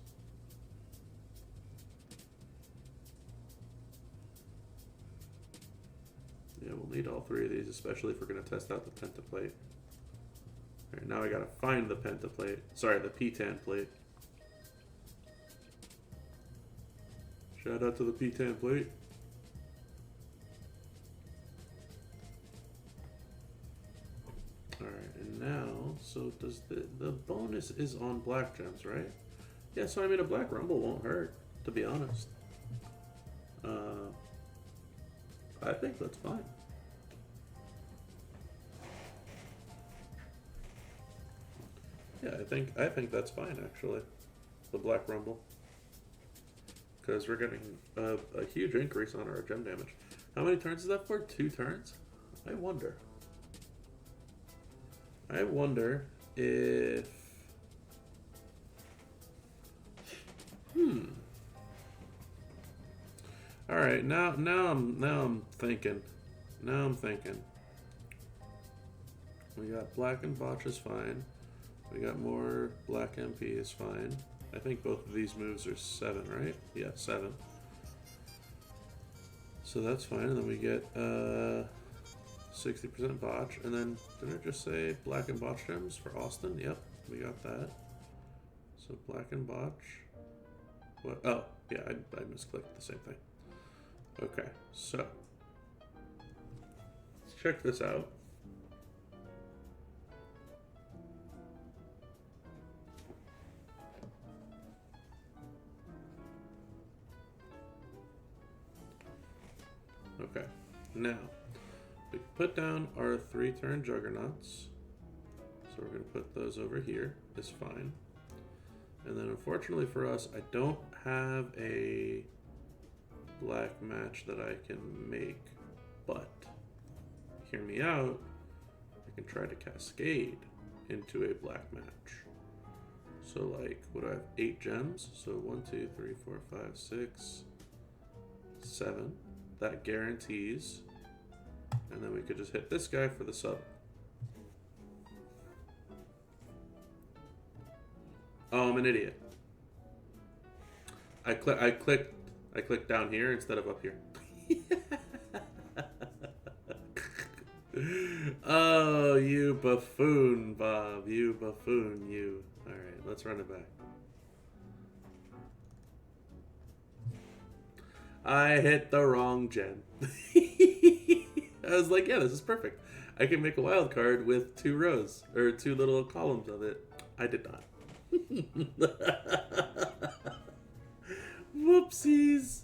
Speaker 1: Yeah, we'll need all 3 of these, especially if we're going to test out the pentaplate. Alright, now I got to find the pentaplate. Sorry, the P-tan plate. Shout out to the P-tan plate. Alright, and now, so does the bonus is on black gems, right? Yeah, so I mean a black rumble won't hurt, to be honest. I think that's fine. Yeah, I think that's fine actually. The black rumble. Because we're getting a huge increase on our gem damage. How many turns is that for? 2 turns? I wonder. I wonder if... All right, now I'm thinking. Now I'm thinking. We got black and botch is fine. We got more black MP is fine. I think both of these moves are 7, right? Yeah, 7. So that's fine. And then we get 60% botch. And then didn't it just say black and botch gems for Austin? Yep, we got that. So black and botch. What? Oh, yeah, I misclicked the same thing. Okay, so let's check this out. Okay, now we put down our 3-turn juggernauts. So we're going to put those over here. It's fine. And then unfortunately for us, I don't have a black match that I can make, but hear me out, I can try to cascade into a black match. So like, what do I have? 8 gems. So 1, 2, 3, 4, 5, 6, 7. That guarantees. And then we could just hit this guy for the sub. Oh, I'm an idiot. I clicked down here instead of up here. Oh, you buffoon, Bob. You buffoon, you. Alright, let's run it back. I hit the wrong gen. I was like, yeah, this is perfect. I can make a wild card with 2 rows, or 2 little columns of it. I did not. Whoopsies.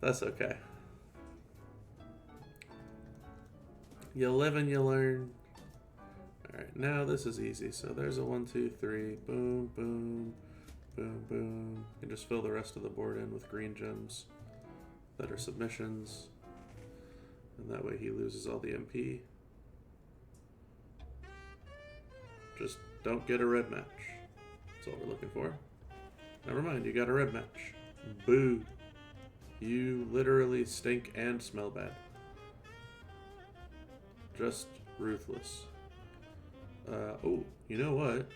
Speaker 1: That's okay. You live and you learn. Alright, now this is easy. So there's a 1, 2, 3. Boom, boom, boom, boom. You can just fill the rest of the board in with green gems that are submissions. And that way he loses all the MP. Just don't get a red match. That's all we're looking for. Never mind, you got a red match. Boo. You literally stink and smell bad. Just ruthless. Oh, you know what?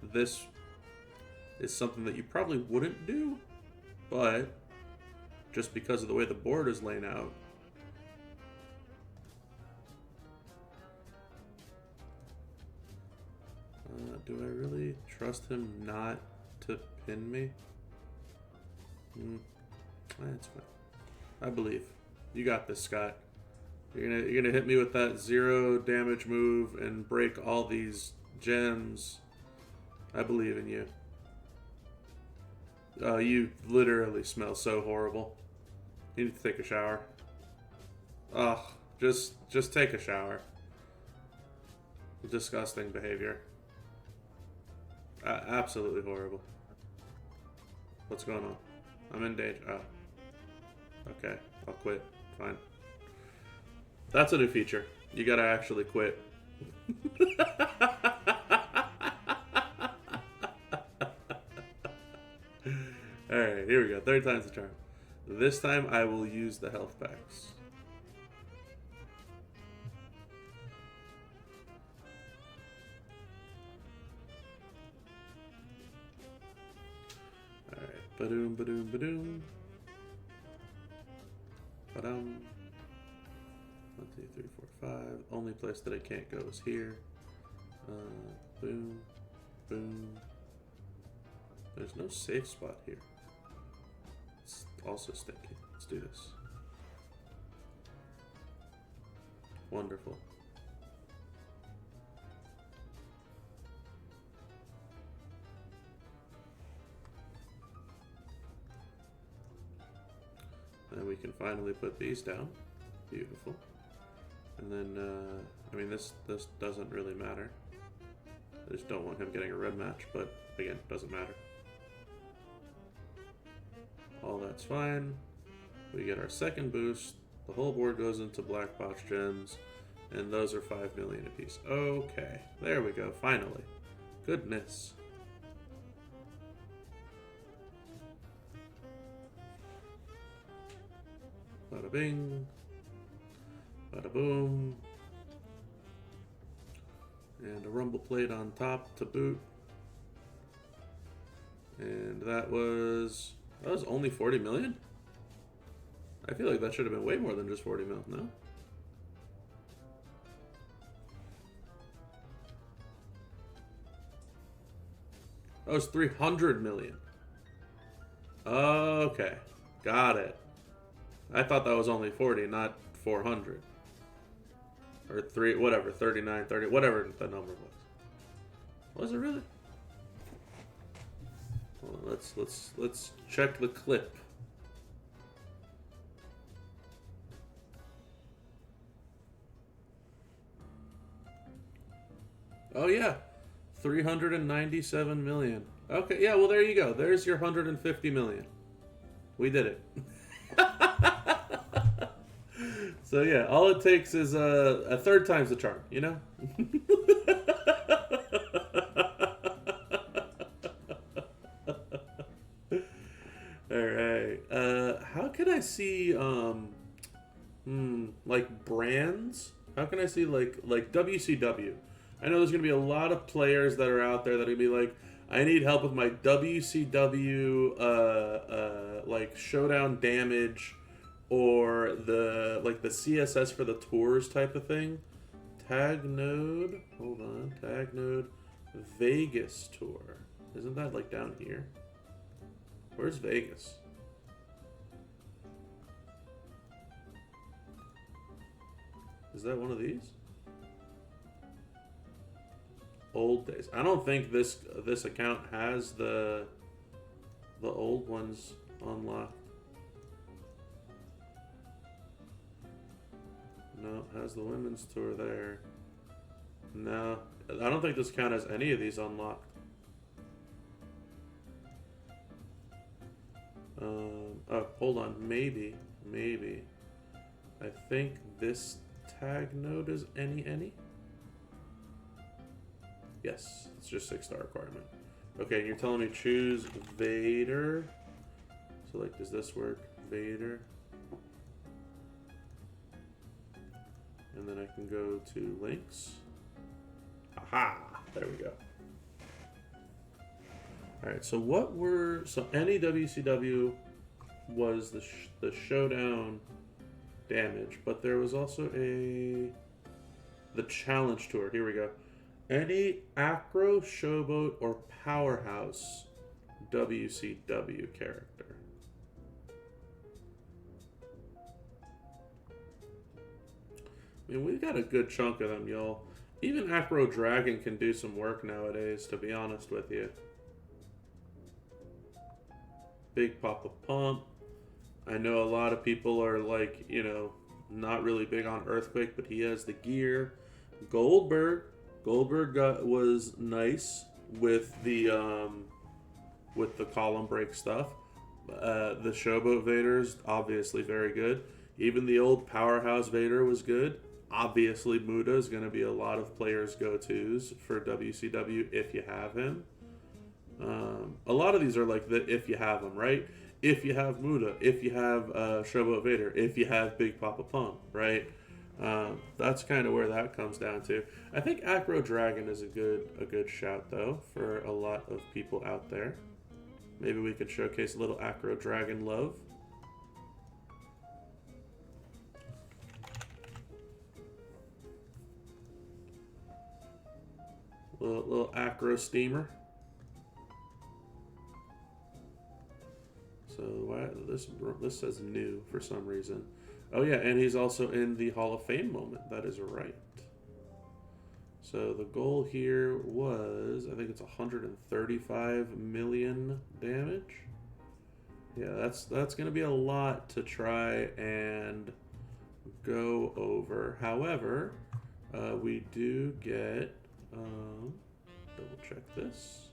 Speaker 1: This is something that you probably wouldn't do, but just because of the way the board is laying out, do I really trust him not to pin me? That's fine. I believe. You got this, Scott. You're gonna hit me with that 0 damage move and break all these gems. I believe in you. Oh, you literally smell so horrible. You need to take a shower. Ugh, just take a shower. Disgusting behavior. Absolutely horrible. What's going on? I'm in danger. Oh. Okay, I'll quit. Fine. That's a new feature. You gotta actually quit. Alright, here we go. 3rd time's the charm. This time I will use the health packs. Alright, ba-doom, ba-doom, ba-doom. Ba-dum. 1, 2, 3, 4, 5. Only place that I can't go is here. Boom, boom. There's no safe spot here. It's also stinky. Let's do this. Wonderful. And we can finally put these down. Beautiful. And then, I mean, this doesn't really matter. I just don't want him getting a red match, but again, doesn't matter. All that's fine. We get our 2nd boost. The whole board goes into black botch gems. And those are 5 million apiece. Okay, there we go. Finally, goodness. Bada bing, bada boom, and a rumble plate on top to boot. And that was only 40 million. I feel like that should have been way more than just 40 mil. No. That was 300 million. Okay, got it. I thought that was only 40, not 400. Or 3, whatever, 39, 30, whatever the number was. Was it really? Hold on, let's check the clip. Oh yeah, 397 million. Okay, yeah, well there you go. There's your 150 million. We did it. So yeah, all it takes is a third time's the charm, you know? Alright. How can I see like brands? How can I see like WCW? I know there's gonna be a lot of players that are out there that are gonna be like, I need help with my WCW like showdown damage, or the CSS for the tours type of thing. Tag node, hold on, tag node Vegas tour. Isn't that like down here? Where's Vegas? Is that one of these? Old days. I don't think this account has the old ones unlocked. No, it has the women's tour there. No, I don't think this account has any of these unlocked. Oh, hold on. Maybe. I think this tag node is any. Yes, it's just 6-star requirement. Okay, and you're telling me choose Vader. So, like, does this work? Vader. And then I can go to links. Aha! There we go. Alright, so any WCW was the showdown damage, but there was also the challenge tour. Here we go. Any Acro, Showboat, or Powerhouse WCW character. I mean, we've got a good chunk of them, y'all. Even Acro Dragon can do some work nowadays, to be honest with you. Big Papa Pump. I know a lot of people are like, you know, not really big on Earthquake, but he has the gear. Goldberg was nice with the column break stuff. The Showboat Vader's obviously very good. Even the old Powerhouse Vader was good. Obviously, Muda is going to be a lot of players' go-tos for WCW if you have him. A lot of these are like the if you have them, right? If you have Muda, if you have Showboat Vader, if you have Big Papa Pump, right? That's kind of where that comes down to. I think Acro Dragon is a good shout though for a lot of people out there. Maybe we could showcase a little Acro Dragon love. Little Acro Steamer. So why this says new for some reason. Oh yeah, and he's also in the Hall of Fame moment. That is right. So the goal here was, I think it's 135 million damage. Yeah, that's going to be a lot to try and go over. However, we do get, double check this.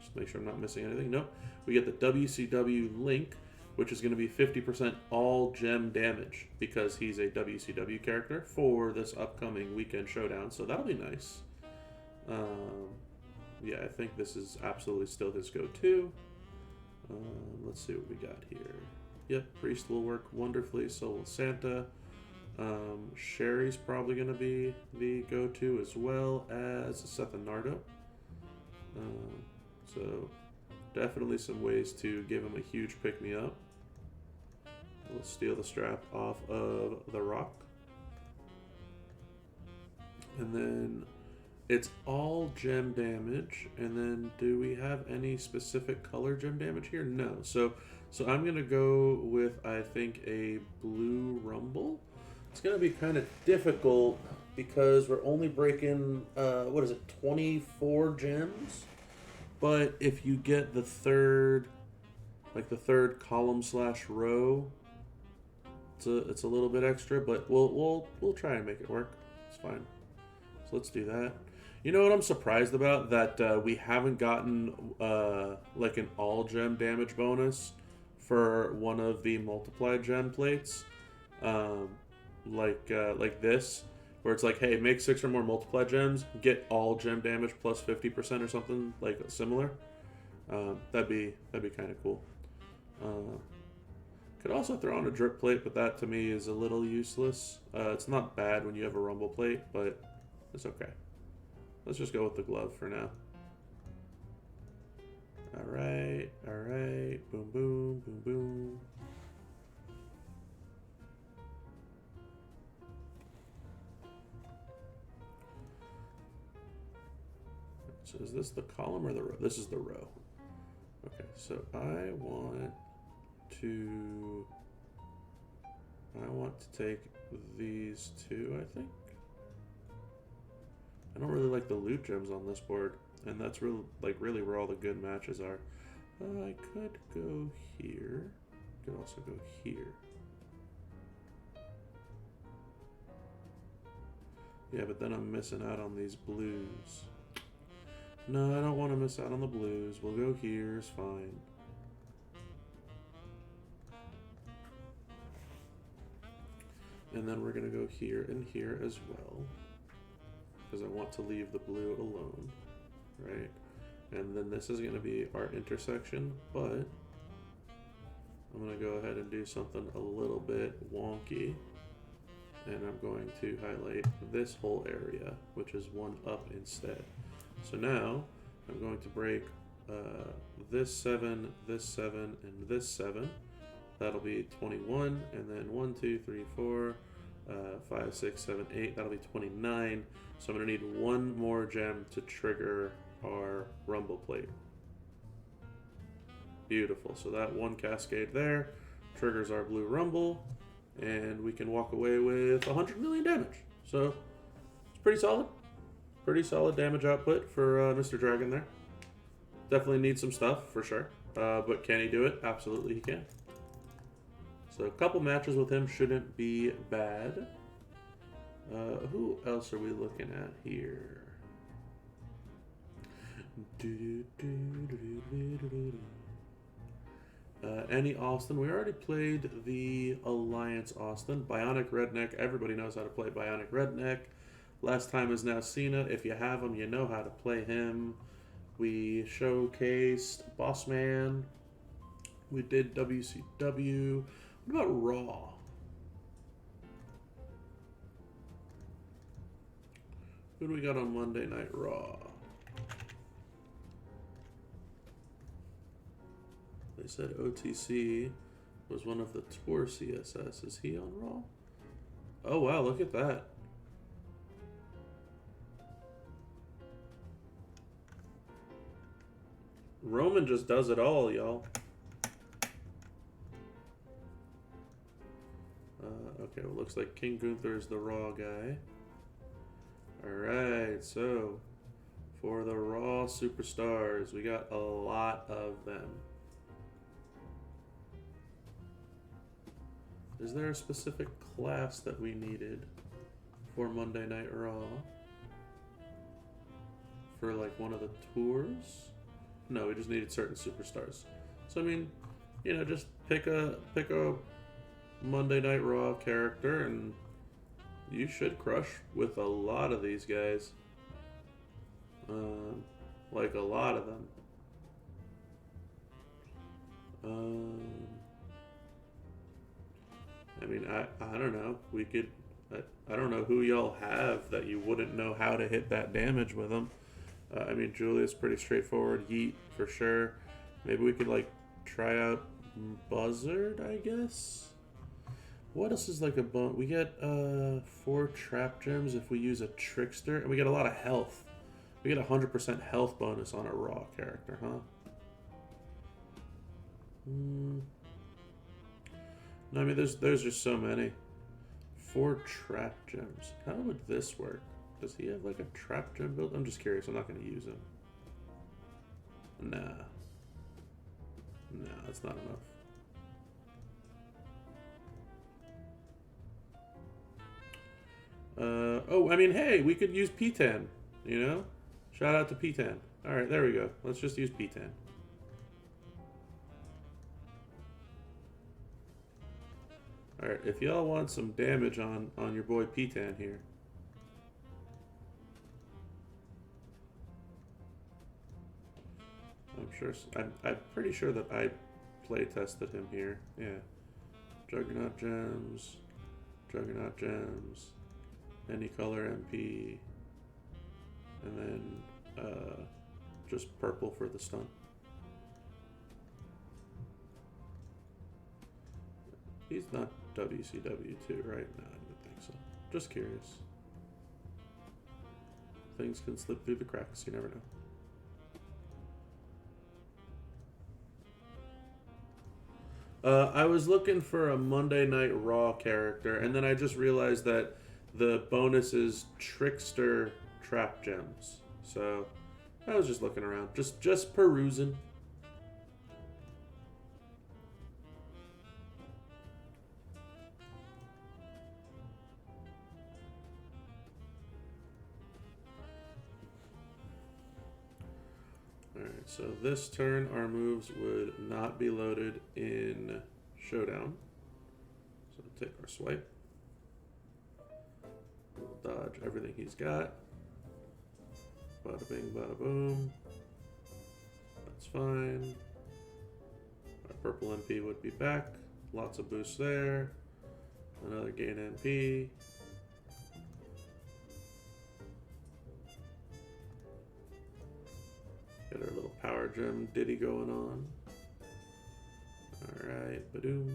Speaker 1: Just make sure I'm not missing anything. Nope. We get the WCW link. which is going to be 50% all gem damage because he's a WCW character for this upcoming weekend showdown. So that'll be nice. Yeah, I think this is absolutely still his go-to. Let's see what we got here. Yep, Priest will work wonderfully. So will Santa. Sherry's probably going to be the go-to as well as Seth and Nardo. So definitely some ways to give him a huge pick-me-up. We'll steal the strap off of The Rock. And then it's all gem damage. And then do we have any specific color gem damage here? No. So I'm going to go with, I think, a blue rumble. It's going to be kind of difficult because we're only breaking, 24 gems? But if you get the third column / row, it's a little bit extra, but we'll try and make it work. It's fine. So let's do that. You know what I'm surprised about? That we haven't gotten like an all gem damage bonus for one of the multiply gem plates, like this, where it's like, hey, make 6 or more multiply gems, get all gem damage plus 50% or something like similar. That'd be kind of cool. Could also throw on a drip plate, but that to me is a little useless. It's not bad when you have a rumble plate, but it's okay. Let's just go with the glove for now. All right, boom, boom, boom, boom. So is this the column or the row? This is the row. Okay, so I want to take these two, I think. I don't really like the loot gems on this board, and that's really where all the good matches are. I could go here. Could also go here. Yeah, but then I'm missing out on these blues. No, I don't want to miss out on the blues. We'll go here, it's fine. And then we're going to go here and here as well, because I want to leave the blue alone, right? And then this is going to be our intersection, but I'm going to go ahead and do something a little bit wonky. And I'm going to highlight this whole area, which is 1 up instead. So now I'm going to break this 7, and this 7. That'll be 21, and then 1, 2, 3, 4, 5, 6, 7, 8. That'll be 29. So I'm going to need 1 more gem to trigger our rumble plate. Beautiful. So that 1 cascade there triggers our blue rumble, and we can walk away with 100 million damage. So it's pretty solid. Pretty solid damage output for Mr. Dragon there. Definitely needs some stuff for sure. But can he do it? Absolutely he can. So a couple matches with him shouldn't be bad. Who else are we looking at here? Any Austin. We already played the Alliance Austin. Bionic Redneck. Everybody knows how to play Bionic Redneck. Last time is now Cena. If you have him, you know how to play him. We showcased Bossman. We did WCW. What about Raw? Who do we got on Monday Night Raw? They said OTC was one of the tour CSS. Is he on Raw? Oh, wow, look at that. Roman just does it all, y'all. Okay, well, looks like King Gunther is the Raw guy. Alright, so for the Raw Superstars, we got a lot of them. Is there a specific class that we needed for Monday Night Raw? For like one of the tours? No, we just needed certain superstars. So I mean, you know, just pick a Monday Night Raw character, and you should crush with a lot of these guys. Like a lot of them. I mean, I don't know. We could. I don't know who y'all have that you wouldn't know how to hit that damage with them. I mean, Julia's pretty straightforward. Yeet for sure. Maybe we could like try out Buzzard, I guess. What else is like a bone? We get 4 trap gems if we use a trickster, and we get a lot of health. We get 100% health bonus on a raw character, huh? No, I mean there's just so many. 4 trap gems. How would this work? Does he have like a trap gem build? I'm just curious. I'm not going to use him. Nah. Nah, that's not enough. Oh, I mean, hey, we could use P10, you know? Shout out to P10. Alright, there we go. Let's just use P10. Alright, if y'all want some damage on your boy P10 here. I'm pretty sure that I play tested him here. Yeah. Juggernaut gems. Juggernaut gems. Any color MP. And then just purple for the stun. He's not WCW too, right? No, I don't think so. Just curious. Things can slip through the cracks, you never know. I was looking for a Monday Night Raw character, and then I just realized that the bonus is Trickster Trap Gems. So I was just looking around, just perusing. Alright, so this turn our moves would not be loaded in Showdown. So take our swipe. We'll dodge everything he's got. Bada bing, bada boom. That's fine. Our purple MP would be back. Lots of boosts there. Another gain MP. Get our little power gem ditty going on. Alright, badoom.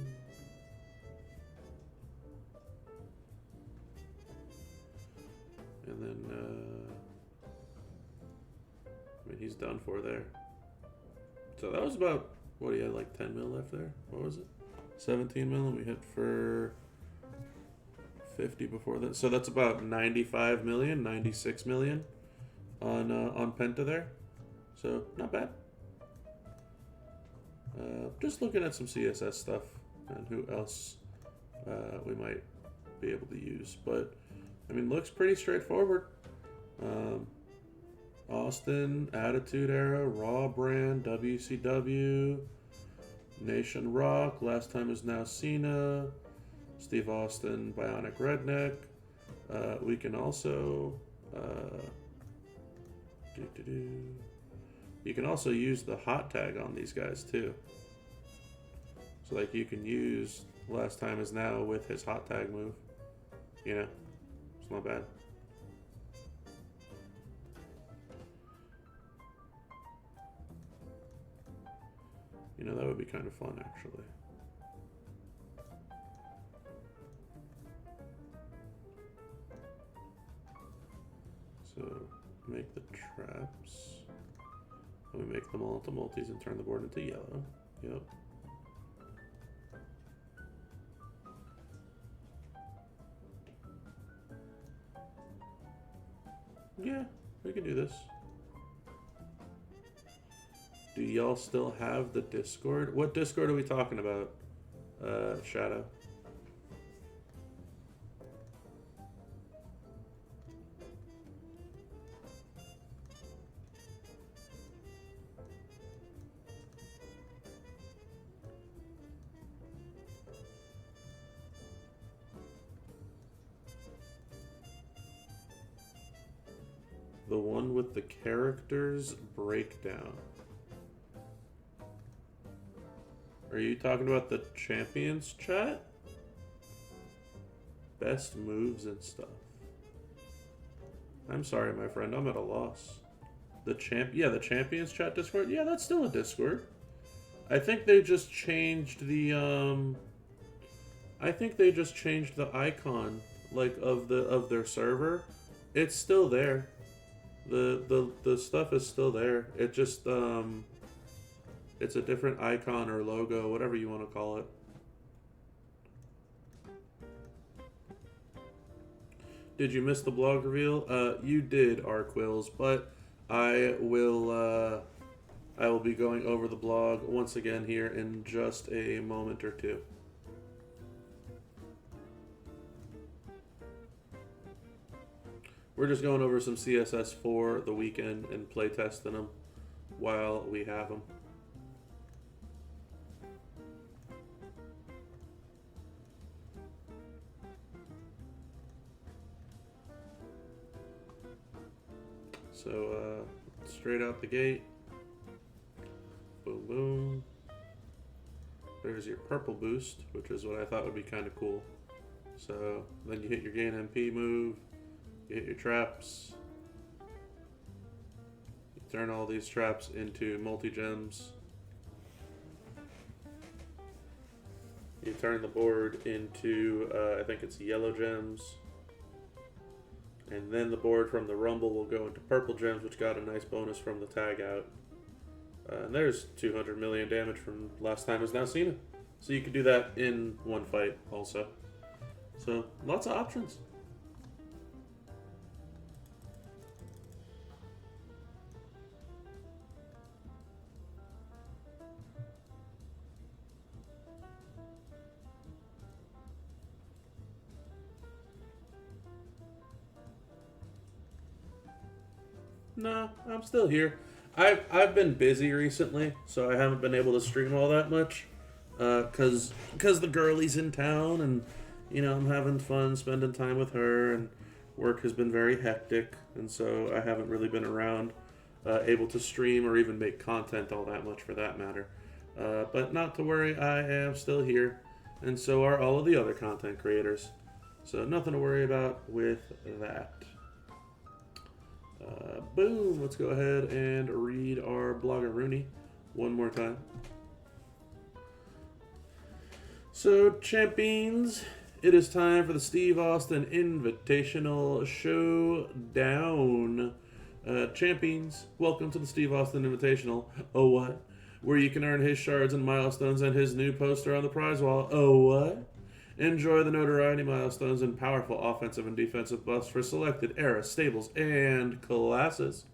Speaker 1: And then, I mean, he's done for there. So that was about, what, he had like 10 mil left there? What was it? 17 mil, and we hit for 50 before that. So that's about 95 million, 96 million on Penta there. So, not bad. Just looking at some CSS stuff and who else we might be able to use. But, I mean, looks pretty straightforward. Austin, Attitude Era, Raw Brand, WCW, Nation Rock, Last Time Is Now Cena, Steve Austin, Bionic Redneck. We can also... You can also use the hot tag on these guys too. So like you can use Last Time Is Now with his hot tag move. You know, it's not bad. You know, that would be kind of fun actually. So make the traps. And we make them all into multis and turn the board into yellow. Yep. Yeah, we can do this. Do y'all still have the Discord? What Discord are we talking about, Shadow? The one with the characters breakdown. Are you talking about the champions chat? Best moves and stuff. I'm sorry, my friend. I'm at a loss. The champions chat Discord. Yeah, that's still a Discord. I think they just changed the icon like of their server. It's still there. The stuff is still there. It just it's a different icon or logo, whatever you want to call it. Did you miss the blog reveal? You did, Arquills, but I will be going over the blog once again here in just a moment or two. We're just going over some CSS for the weekend and play testing them while we have them. So, straight out the gate, boom, boom. There's your purple boost, which is what I thought would be kind of cool. So, then you hit your gain MP move, you hit your traps, you turn all these traps into multi-gems, you turn the board into, I think it's yellow gems. And then the board from the Rumble will go into purple gems, which got a nice bonus from the tag out. And there's 200 million damage from last time is now Cena. So you could do that in one fight also. So lots of options. No, I'm still here. I've been busy recently, so I haven't been able to stream all that much. Cause the girlie's in town, and you know I'm having fun spending time with her, and work has been very hectic, and so I haven't really been around, able to stream or even make content all that much for that matter. But not to worry, I am still here, and so are all of the other content creators. So nothing to worry about with that. Boom, let's go ahead and read our blogger Rooney one more time. So, champions, it is time for the Steve Austin Invitational Showdown. Champions, welcome to the Steve Austin Invitational. Oh, what? Where you can earn his shards and milestones and his new poster on the prize wall. Oh, what? Enjoy the notoriety milestones and powerful offensive and defensive buffs for selected era, stables, and classes.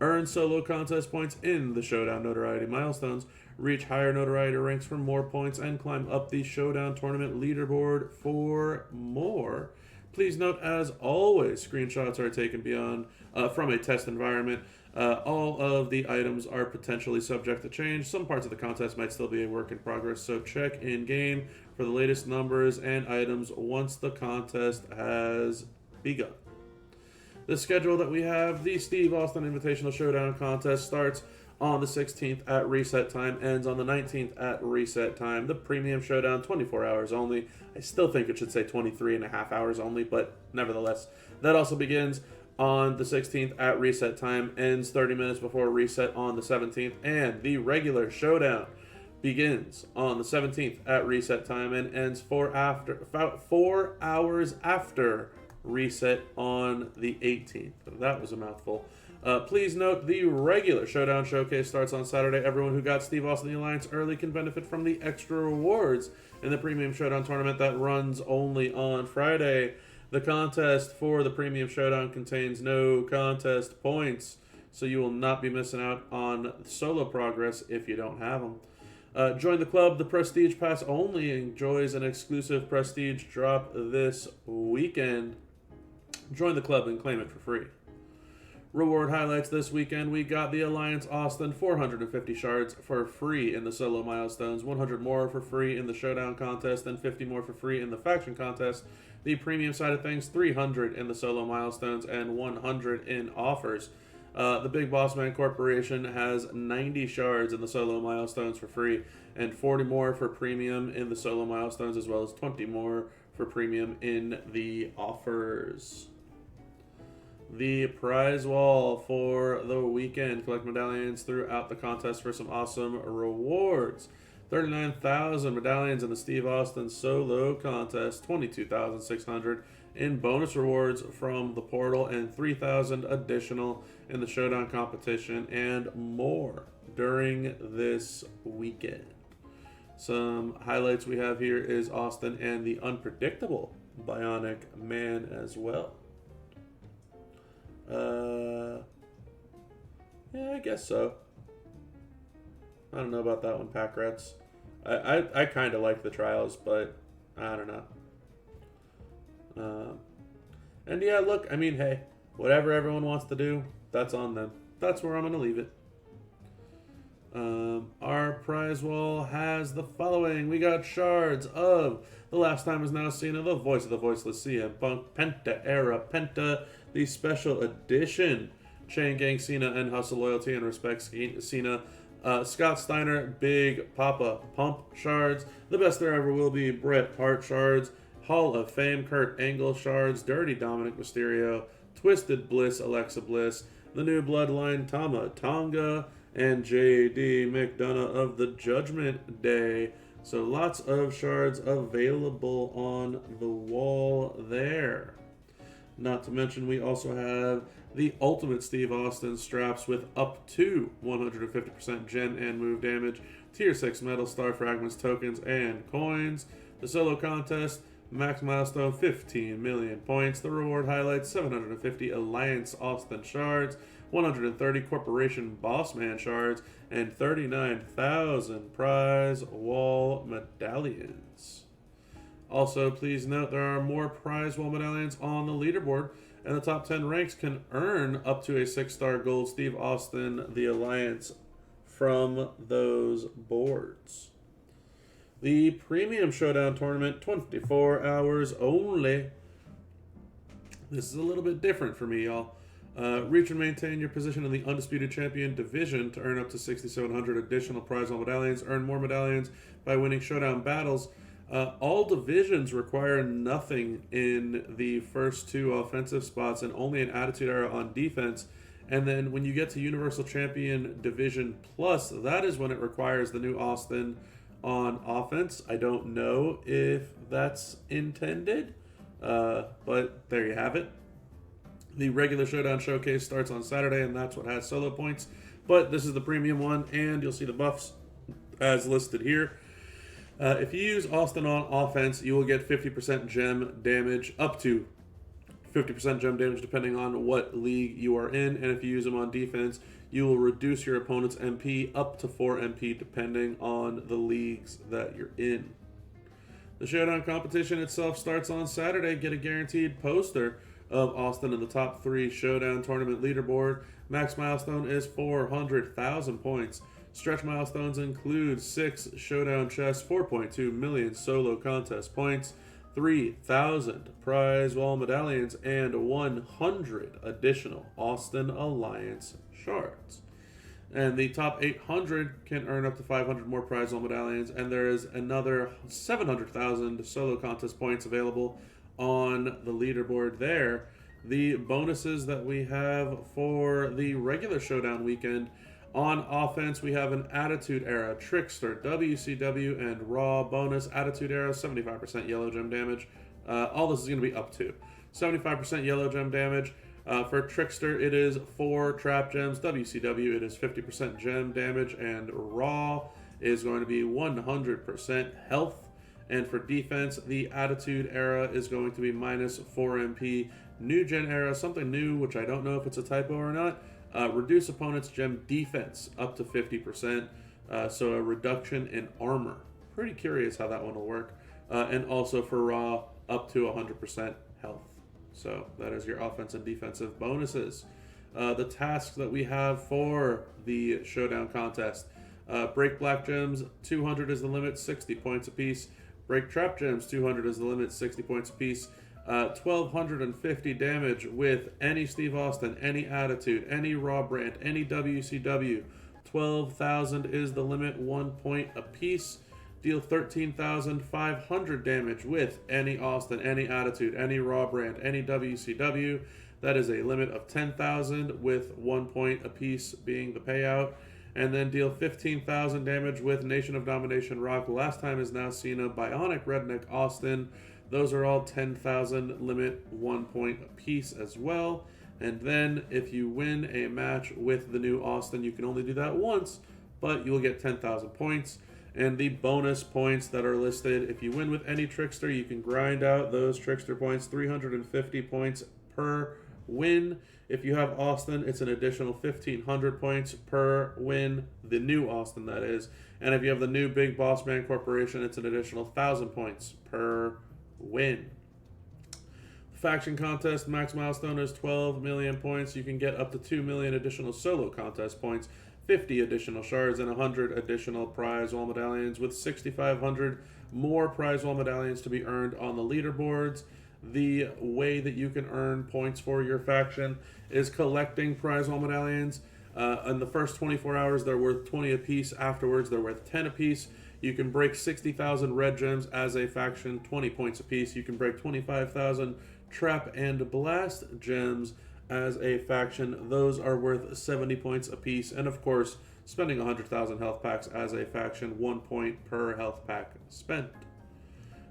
Speaker 1: Earn solo contest points in the Showdown notoriety milestones. Reach higher notoriety ranks for more points and climb up the Showdown tournament leaderboard for more. Please note, as always, screenshots are taken from a test environment. All of the items are potentially subject to change. Some parts of the contest might still be a work in progress, so check in-game for the latest numbers and items once the contest has begun. The schedule that we have, the Steve Austin Invitational Showdown contest starts on the 16th at reset time, ends on the 19th at reset time. The Premium Showdown, 24 hours only. I still think it should say 23 and a half hours only, but nevertheless, that also begins on the 16th at reset time, ends 30 minutes before reset on the 17th, and the regular showdown begins on the 17th at reset time and ends 4 hours after reset on the 18th. That was a mouthful. Please note the regular showdown showcase starts on Saturday. Everyone who got Steve Austin the Alliance early can benefit from the extra rewards in the Premium Showdown tournament that runs only on Friday. The contest for the Premium Showdown contains no contest points, so you will not be missing out on solo progress if you don't have them. Join the club. The Prestige Pass only enjoys an exclusive Prestige drop this weekend. Join the club and claim it for free. Reward highlights this weekend. We got the Alliance Austin 450 shards for free in the solo milestones, 100 more for free in the showdown contest, and 50 more for free in the faction contest. The premium side of things, 300 in the solo milestones and 100 in offers. The Big Boss Man Corporation has 90 shards in the solo milestones for free, and 40 more for premium in the solo milestones, as well as 20 more for premium in the offers. The prize wall for the weekend. Collect medallions throughout the contest for some awesome rewards. 39,000 medallions in the Steve Austin solo contest. 22,600 in bonus rewards from the portal, and 3,000 additional in the showdown competition, and more during this weekend. Some highlights we have here is Austin and the unpredictable Bionic Man as well. Yeah, I guess so. I don't know about that one, Pack Rats. I kind of like the trials, but I don't know. And yeah, look, I mean, hey, whatever everyone wants to do, that's on them. That's where I'm going to leave it. Our prize wall has the following. We got shards of The Last Time Is Now Cena, The Voice of the Voiceless, CM Punk, Penta Era Penta, the special edition Chain Gang Cena and Hustle Loyalty and Respect Cena, Scott Steiner, Big Papa Pump shards, The Best There Ever Will Be Bret Hart shards, Hall of Fame Kurt Angle shards, Dirty Dominic Mysterio, Twisted Bliss Alexa Bliss, The New Bloodline Tama Tonga, and J.D. McDonough of the Judgment Day. So lots of shards available on the wall there. Not to mention, we also have the Ultimate Steve Austin straps with up to 150% gen and move damage, Tier 6 Metal Star Fragments, tokens, and coins. The solo contest, max milestone 15 million points. The reward highlights 750 Alliance Austin shards, 130 Corporation Bossman shards, and 39,000 prize wall medallions. Also, please note there are more prize wall medallions on the leaderboard, and the top 10 ranks can earn up to a 6-star gold Steve Austin, the Alliance, from those boards. The Premium Showdown Tournament, 24 hours only. This is a little bit different for me, y'all. Reach and maintain your position in the Undisputed Champion division to earn up to 6,700 additional prize wall medallions. Earn more medallions by winning showdown battles. All divisions require nothing in the first 2 offensive spots and only an Attitude Era on defense. And then when you get to Universal Champion Division Plus, that is when it requires the new Austin on offense. I don't know if that's intended, but there you have it. The regular Showdown Showcase starts on Saturday, and that's what has solo points. But this is the premium one, and you'll see the buffs as listed here. If you use Austin on offense, you will get 50% gem damage, up to 50% gem damage depending on what league you are in. And if you use him on defense, you will reduce your opponent's MP up to 4 MP depending on the leagues that you're in. The Showdown competition itself starts on Saturday. Get a guaranteed poster of Austin in the top 3 Showdown tournament leaderboard. Max milestone is 400,000 points. Stretch milestones include 6 Showdown chests, 4.2 million solo contest points, 3,000 prize wall medallions, and 100 additional Austin Alliance shards. And the top 800 can earn up to 500 more prize wall medallions, and there is another 700,000 solo contest points available on the leaderboard there. The bonuses that we have for the regular Showdown weekend: on offense, we have an Attitude Era, Trickster, WCW, and Raw bonus. Attitude Era, 75% yellow gem damage. All this is going to be up to 75% yellow gem damage. For Trickster, it is 4 trap gems. WCW, it is 50% gem damage. And Raw is going to be 100% health. And for defense, the Attitude Era is going to be minus 4 MP. New Gen Era, something new, which I don't know if it's a typo or not. Reduce opponent's gem defense up to 50%. So a reduction in armor. Pretty curious how that one will work. And also for Raw, up to 100% health. So that is your offense and defensive bonuses. The tasks that we have for the Showdown contest. Break Black Gems, 200 is the limit, 60 points apiece. Break Trap Gems, 200 is the limit, 60 points apiece. 1,250 damage with any Steve Austin, any Attitude, any Raw Brand, any WCW. 12,000 is the limit, 1 point apiece. Deal 13,500 damage with any Austin, any Attitude, any Raw Brand, any WCW. That is a limit of 10,000 with 1 point apiece being the payout. And then deal 15,000 damage with Nation of Domination Rock. Last Time Is Now Cena, Bionic Redneck Austin. Those are all 10,000 limit, 1 point apiece as well. And then if you win a match with the new Austin, you can only do that once, but you will get 10,000 points. And the bonus points that are listed, if you win with any Trickster, you can grind out those Trickster points, 350 points per win. If you have Austin, it's an additional 1,500 points per win, the new Austin that is. And if you have the new Big Boss Man Corporation, it's an additional 1,000 points per win. Faction contest max milestone is 12 million points. You can get up to 2 million additional solo contest points, 50 additional shards, and 100 additional prize wall medallions, with 6,500 more prize wall medallions to be earned on the leaderboards. The way that you can earn points for your faction is collecting prize wall medallions. In the first 24 hours, they're worth 20 apiece. Afterwards, they're worth 10 apiece. You can break 60,000 red gems as a faction, 20 points apiece. You can break 25,000 trap and blast gems as a faction. Those are worth 70 points apiece. And of course, spending 100,000 health packs as a faction, 1 point per health pack spent.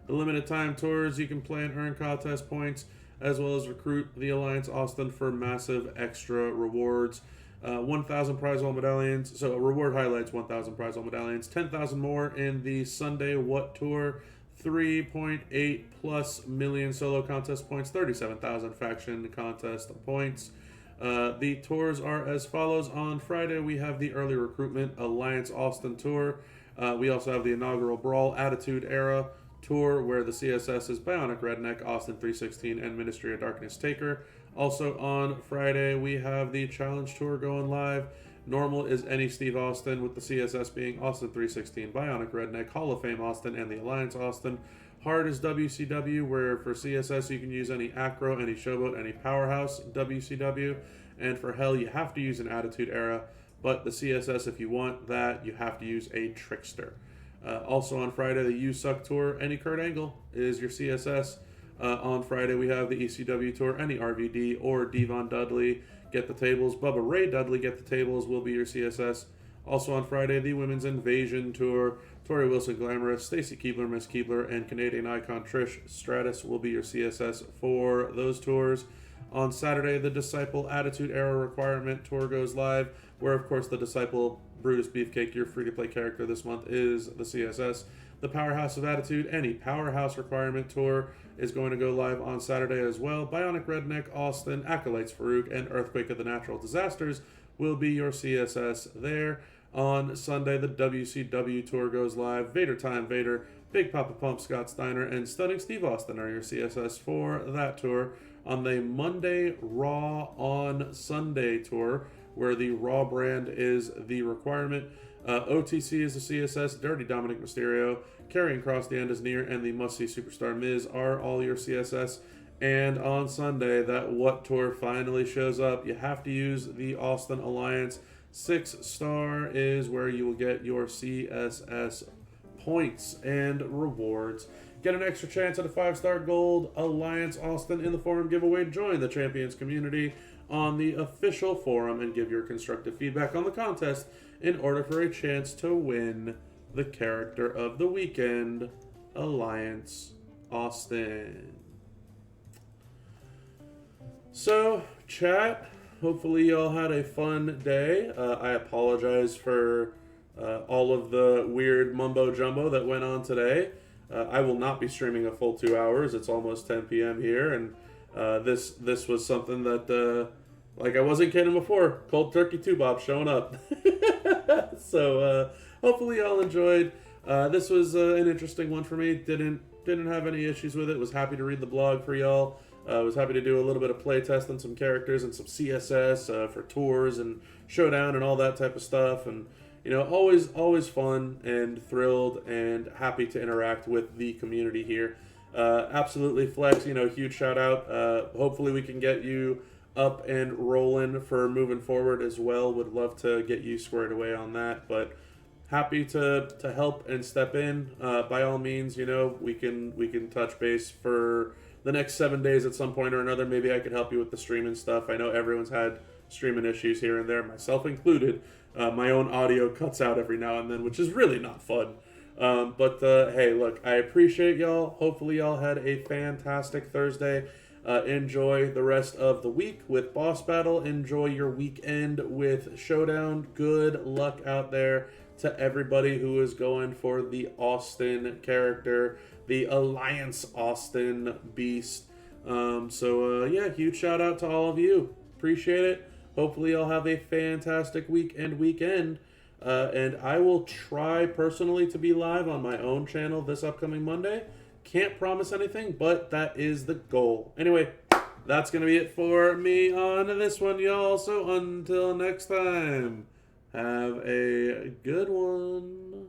Speaker 1: The limited time tours, you can play and earn contest points, as well as recruit the Alliance Austin for massive extra rewards. 1,000 prize wall medallions. So reward highlights, 1,000 prize wall medallions. 10,000 more in the Sunday What Tour. 3.8 plus million solo contest points. 37,000 faction contest points. The tours are as follows. On Friday, we have the early recruitment Alliance Austin Tour. We also have the inaugural Brawl Attitude Era Tour, where the CSS is Bionic Redneck, Austin 316, and Ministry of Darkness Taker. Also on Friday, we have the Challenge Tour going live. Normal is any Steve Austin, with the CSS being Austin 316, Bionic Redneck, Hall of Fame Austin, and the Alliance Austin. Hard is WCW, where for CSS you can use any Acro, any Showboat, any Powerhouse WCW. And for Hell, you have to use an Attitude Era. But the CSS, if you want that, you have to use a Trickster. Also on Friday, the You Suck Tour, any Kurt Angle is your CSS. On Friday, we have the ECW Tour, any RVD or Devon Dudley, get the tables. Bubba Ray Dudley, get the tables, will be your CSS. Also on Friday, the Women's Invasion Tour, Tori Wilson Glamorous, Stacy Keebler, Miss Keebler, and Canadian icon Trish Stratus will be your CSS for those tours. On Saturday, the Disciple Attitude Era Requirement Tour goes live, where, of course, the Disciple Brutus Beefcake, your free-to-play character this month, is the CSS. The Powerhouse of Attitude, any Powerhouse Requirement Tour, is going to go live on Saturday as well. Bionic Redneck, Austin, Acolytes Farouk, and Earthquake of the Natural Disasters will be your CSS there. On Sunday, the WCW Tour goes live. Vader Time Vader, Big Papa Pump, Scott Steiner, and Stunning Steve Austin are your CSS for that tour. On the Monday Raw on Sunday tour, where the Raw brand is the requirement, OTC is the CSS, Dirty Dominic Mysterio, Karrion Kross, The End Is Near, and the Must See Superstar Miz are all your CSS. And on Sunday, that What Tour finally shows up. You have to use the Austin Alliance. 6-star is where you will get your CSS points and rewards. Get an extra chance at a 5-star gold Alliance Austin in the forum giveaway. Join the Champions community on the official forum and give your constructive feedback on the contest in order for a chance to win the character of the weekend, Alliance Austin. So, chat, hopefully y'all had a fun day. I apologize for all of the weird mumbo jumbo that went on today. I will not be streaming a full 2 hours. It's almost 10 p.m. here, and this was something that, like I wasn't kidding before, Cold Turkey 2 Bob showing up. So hopefully y'all enjoyed. This was an interesting one for me. Didn't have any issues with it. Was happy to read the blog for y'all. Was happy to do a little bit of play test on some characters and some CSS for tours and showdown and all that type of stuff. And always fun and thrilled and happy to interact with the community here. Absolutely, Flex. Huge shout out. Hopefully, we can get you up and rolling for moving forward as well. Would love to get you squared away on that, but happy to help and step in. By all means, we can touch base for the next 7 days at some point or another. Maybe I could help you with the streaming stuff. I know everyone's had streaming issues here and there, myself included. My own audio cuts out every now and then, which is really not fun. But hey, look, I appreciate y'all. Hopefully y'all had a fantastic Thursday. Enjoy the rest of the week with Boss Battle. Enjoy your weekend with Showdown. Good luck out there to everybody who is going for the Austin character, the Alliance Austin Beast. Yeah, huge shout out to all of you. Appreciate it. Hopefully y'all have a fantastic week and weekend. And I will try personally to be live on my own channel this upcoming Monday. Can't promise anything, but that is the goal. Anyway, that's going to be it for me on this one, y'all. So until next time, have a good one.